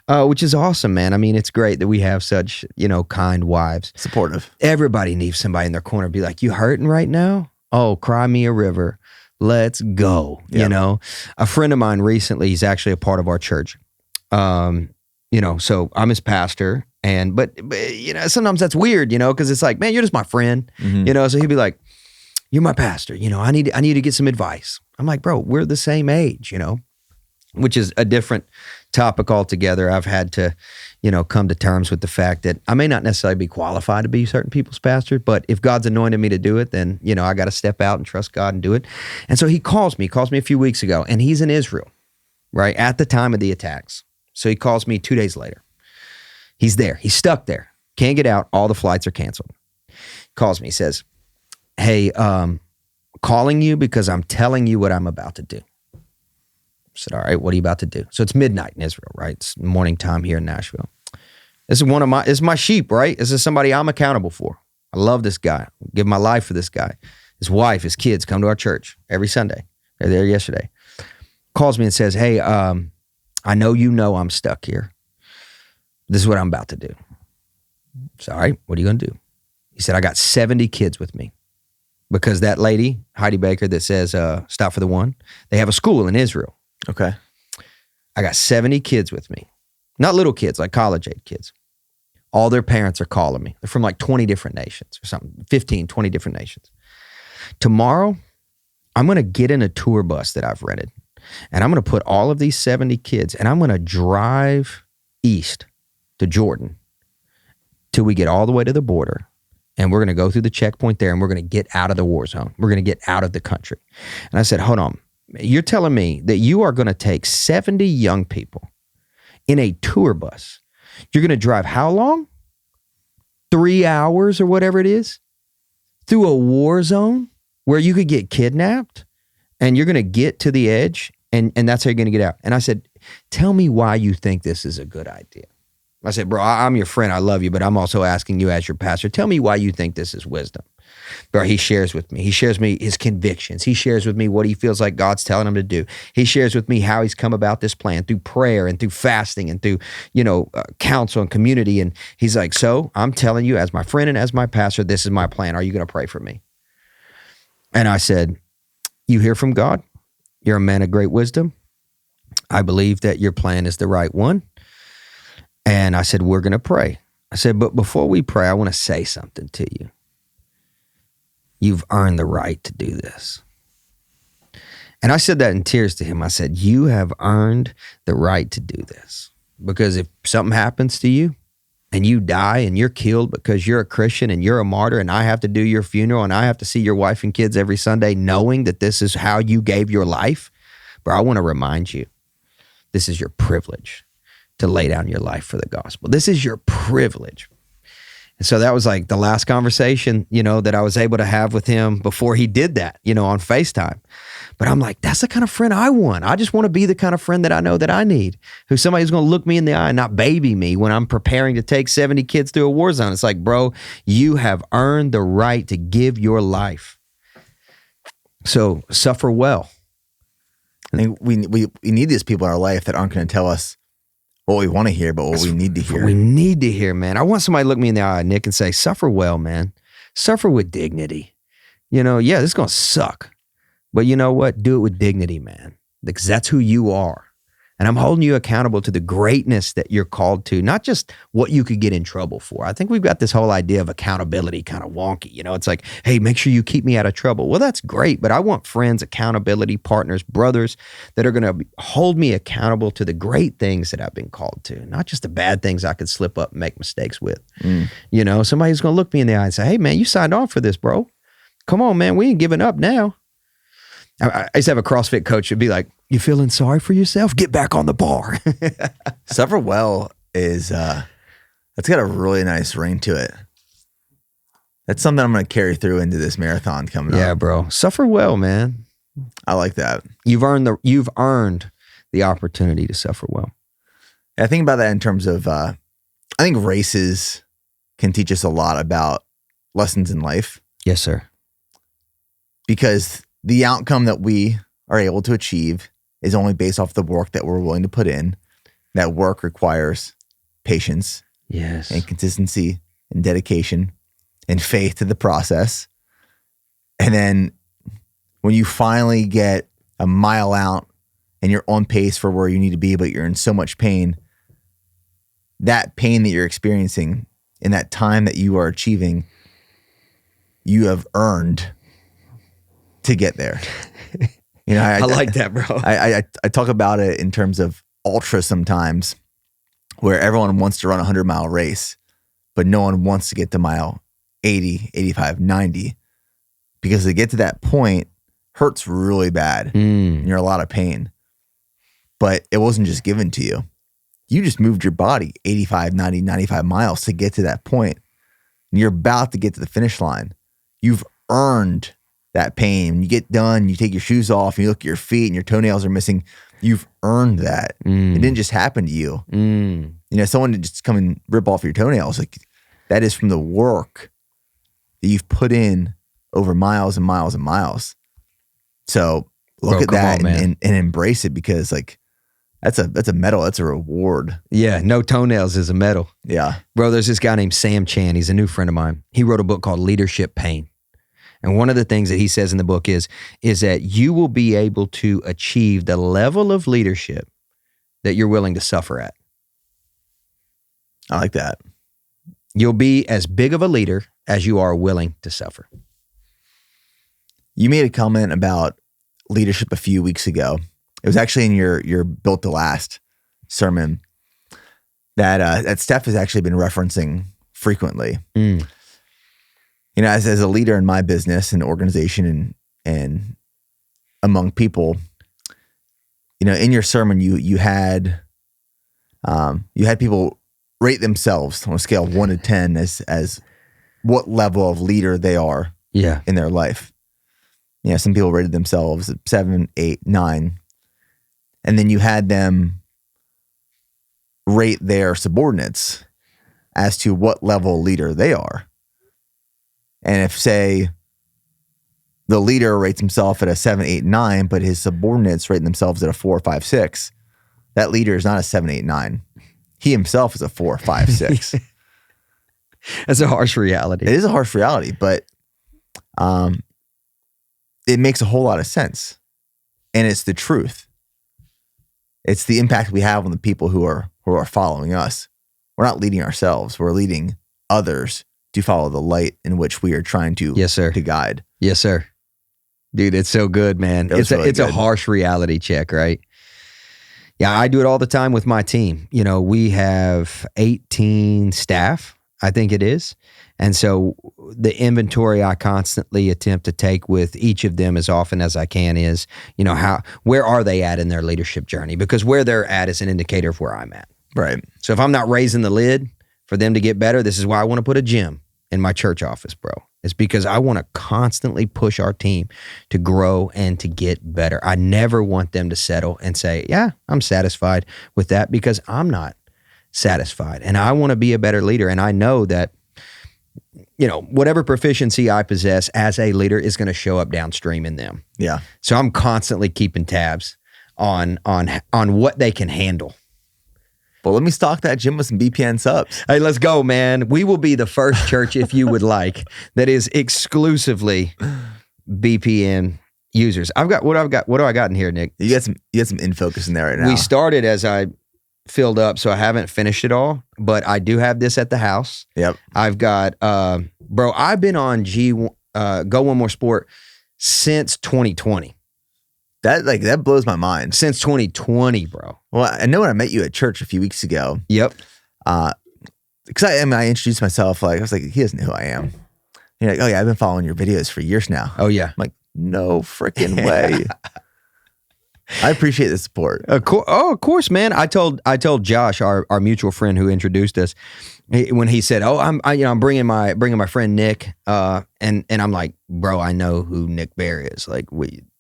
which is awesome, man. I mean, it's great that we have such, kind wives. Supportive. Everybody needs somebody in their corner. Be like, you hurting right now? Oh, cry me a river. Let's go. Yep. A friend of mine recently, he's actually a part of our church. So I'm his pastor, but sometimes that's weird, because it's like, man, you're just my friend, Mm-hmm. So he'd be like, you're my pastor, I need to get some advice. I'm like, bro, we're the same age, which is a different topic altogether. I've had to, come to terms with the fact that I may not necessarily be qualified to be certain people's pastor, but if God's anointed me to do it, then, I got to step out and trust God and do it. And so he calls me a few weeks ago, and he's in Israel, right, at the time of the attacks. So he calls me 2 days later. He's there. He's stuck there. Can't get out. All the flights are canceled. Calls me. Says, hey, calling you because I'm telling you what I'm about to do. I said, all right, what are you about to do? So it's midnight in Israel, right? It's morning time here in Nashville. This is my sheep, right? This is somebody I'm accountable for. I love this guy. I give my life for this guy. His wife, his kids come to our church every Sunday. They're there yesterday. Calls me and says, hey, I know I'm stuck here. This is what I'm about to do. So, all right, what are you going to do? He said, I got 70 kids with me. Because that lady, Heidi Baker, that says, stop for the one, they have a school in Israel. Okay. I got 70 kids with me. Not little kids, like college-age kids. All their parents are calling me. They're from like 20 different nations or something, 15, 20 different nations. Tomorrow, I'm going to get in a tour bus that I've rented. And I'm going to put all of these 70 kids, and I'm going to drive east to Jordan till we get all the way to the border. And we're going to go through the checkpoint there, and we're going to get out of the war zone. We're going to get out of the country. And I said, hold on. You're telling me that you are going to take 70 young people in a tour bus. You're going to drive how long? 3 hours or whatever it is through a war zone where you could get kidnapped, and you're going to get to the edge, and that's how you're going to get out. And I said, tell me why you think this is a good idea. I said, bro, I'm your friend. I love you, but I'm also asking you as your pastor, tell me why you think this is wisdom. Bro, he shares with me. He shares me his convictions. He shares with me what he feels like God's telling him to do. He shares with me how he's come about this plan through prayer and through fasting and through, counsel and community. And he's like, so I'm telling you as my friend and as my pastor, this is my plan. Are you going to pray for me? And I said, you hear from God. You're a man of great wisdom. I believe that your plan is the right one. And I said, we're going to pray. I said, but before we pray, I want to say something to you. You've earned the right to do this. And I said that in tears to him. I said, you have earned the right to do this. Because if something happens to you and you die and you're killed because you're a Christian and you're a martyr and I have to do your funeral and I have to see your wife and kids every Sunday knowing that this is how you gave your life, bro, I want to remind you, this is your privilege to lay down your life for the gospel. This is your privilege. And so that was like the last conversation, that I was able to have with him before he did that, on FaceTime. But I'm like, that's the kind of friend I want. I just want to be the kind of friend that I know that I need, who's somebody who's going to look me in the eye and not baby me when I'm preparing to take 70 kids through a war zone. It's like, bro, you have earned the right to give your life. So suffer well. I think we need these people in our life that aren't going to tell us what we want to hear, but what we need to hear. What we need to hear, man. I want somebody to look me in the eye, Nick, and say, suffer well, man. Suffer with dignity. Yeah, this is going to suck. But you know what? Do it with dignity, man. Because that's who you are. And I'm holding you accountable to the greatness that you're called to, not just what you could get in trouble for. I think we've got this whole idea of accountability kind of wonky. It's like, hey, make sure you keep me out of trouble. Well, that's great, but I want friends, accountability partners, brothers that are going to hold me accountable to the great things that I've been called to, not just the bad things I could slip up and make mistakes with. Somebody's going to look me in the eye and say, hey, man, you signed on for this, bro. Come on, man, we ain't giving up now. I used to have a CrossFit coach who'd be like, you feeling sorry for yourself? Get back on the bar. Suffer well is, that's got a really nice ring to it. That's something I'm going to carry through into this marathon coming up. Yeah, bro. Suffer well, man. I like that. You've earned the opportunity to suffer well. I think about that in terms of, I think races can teach us a lot about lessons in life. Yes, sir. Because the outcome that we are able to achieve is only based off the work that we're willing to put in. That work requires patience, yes, and consistency and dedication and faith to the process. And then when you finally get a mile out and you're on pace for where you need to be, but you're in so much pain, that pain that you're experiencing in that time that you are achieving, you have earned to get there. I like that, bro. I talk about it in terms of ultra sometimes, where everyone wants to run a 100-mile race, but no one wants to get to mile 80, 85, 90, because to get to that point hurts really bad. And you're in a lot of pain, but it wasn't just given to you. You just moved your body 85, 90, 95 miles to get to that point. And you're about to get to the finish line. You've earned that pain. When you get done, you take your shoes off and you look at your feet and your toenails are missing. You've earned that. It didn't just happen to you. Someone didn't just come and rip off your toenails. Like, that is from the work that you've put in over miles and miles and miles. So look at that and embrace it, because like that's a medal. That's a reward. Yeah. No toenails is a medal. Yeah. Bro, there's this guy named Sam Chan. He's a new friend of mine. He wrote a book called Leadership Pain. And one of the things that he says in the book is that you will be able to achieve the level of leadership that you're willing to suffer at. I like that. You'll be as big of a leader as you are willing to suffer. You made a comment about leadership a few weeks ago. It was actually in your Built to Last sermon that Steph has actually been referencing frequently. As a leader in my business and organization and among people, in your sermon, you had people rate themselves on a scale of 1 to 10 as what level of leader they are in their life. Some people rated themselves at 7, 8, 9. And then you had them rate their subordinates as to what level leader they are. And if, say, the leader rates himself at a 7, 8, 9, but his subordinates rate themselves at a 4, 5, 6. That leader is not a 7, 8, 9. He himself is a 4, 5, 6. That's a harsh reality. It is a harsh reality, but it makes a whole lot of sense. And it's the truth. It's the impact we have on the people who are following us. We're not leading ourselves. We're leading others to follow the light in which we are trying to, yes, sir, to guide. Yes, sir. Dude, it's so good, man. It's a harsh reality check, right? Yeah, I do it all the time with my team. You know, we have 18 staff, I think it is. And so the inventory I constantly attempt to take with each of them as often as I can is, you know, where are they at in their leadership journey? Because where they're at is an indicator of where I'm at. Right. So if I'm not raising the lid for them to get better, this is why I want to put a gym in my church office, bro. It's because I want to constantly push our team to grow and to get better. I never want them to settle and say, yeah, I'm satisfied with that, because I'm not satisfied. And I want to be a better leader. And I know that, you know, whatever proficiency I possess as a leader is going to show up downstream in them. Yeah. So I'm constantly keeping tabs on what they can handle. Well, let me stock that gym with some BPN Supps. Hey, let's go, man. We will be the first church, if you would like, that is exclusively BPN users. What do I got in here, Nick? You got some in focus in there right now. We started as I filled up, so I haven't finished it all, but I do have this at the house. Yep. I've got, bro, I've been on Go One More Sport since 2020. That blows my mind. Since 2020, bro. Well, I know when I met you at church a few weeks ago. Yep. Because I introduced myself, I was like, he doesn't know who I am. And you're like, oh yeah, I've been following your videos for years now. Oh yeah. I'm like, no freaking way. I appreciate the support. Of course, man. I told Josh, our mutual friend who introduced us, when he said, "Oh, I'm bringing my friend Nick," and I'm like, "Bro, I know who Nick Bear is. Like,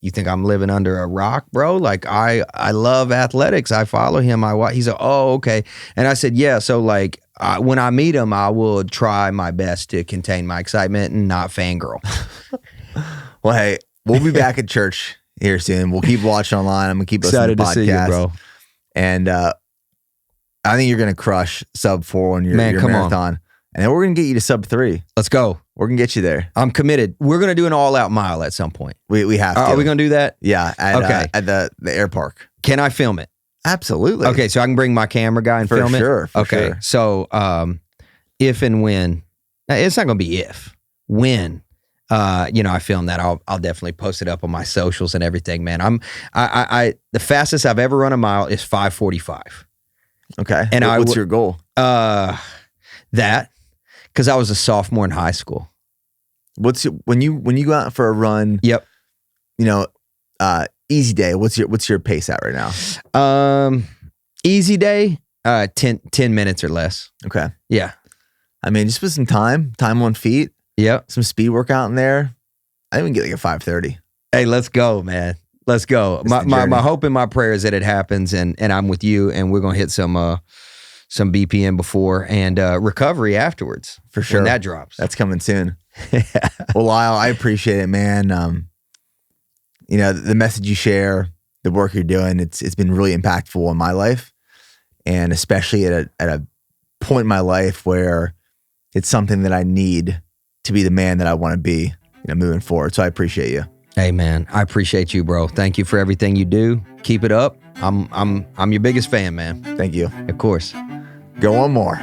you think I'm living under a rock, bro? Like, I love athletics. I follow him. He said, "Oh, okay." And I said, "Yeah." So like, when I meet him, I will try my best to contain my excitement and not fangirl. Well, hey, we'll be back at church here soon. We'll keep watching online. I'm gonna keep listening to the podcast. Excited to see you, bro. And I think you're gonna crush sub 4 on your marathon. On. And then we're gonna get you to sub 3. Let's go. We're gonna get you there. I'm committed. We're gonna do an all-out mile at some point. We have to. Are we gonna do that? Yeah. At the air park. Can I film it? Absolutely. Okay, so I can bring my camera guy and film it? For sure. So if and when, it's not gonna be if, when I film that, I'll definitely post it up on my socials and everything, man. I the fastest I've ever run a mile is 5:45. Okay. And what's your goal? That, because I was a sophomore in high school. When you go out for a run? Yep. Easy day. What's your pace at right now? Easy day, 10 minutes or less. Okay. Yeah. I mean, just put some time on feet. Yep. Some speed workout in there. I think we can get like a 5:30. Hey, let's go, man. Let's go. My hope and my prayer is that it happens, and I'm with you, and we're gonna hit some BPN before and recovery afterwards. For sure. When that drops. That's coming soon. Well, Lyle, I appreciate it, man. The message you share, the work you're doing, it's been really impactful in my life, and especially at a point in my life where it's something that I need to be the man that I want to be, moving forward. So I appreciate you. Hey man, I appreciate you, bro. Thank you for everything you do. Keep it up. I'm your biggest fan, man. Thank you. Of course. Go on more.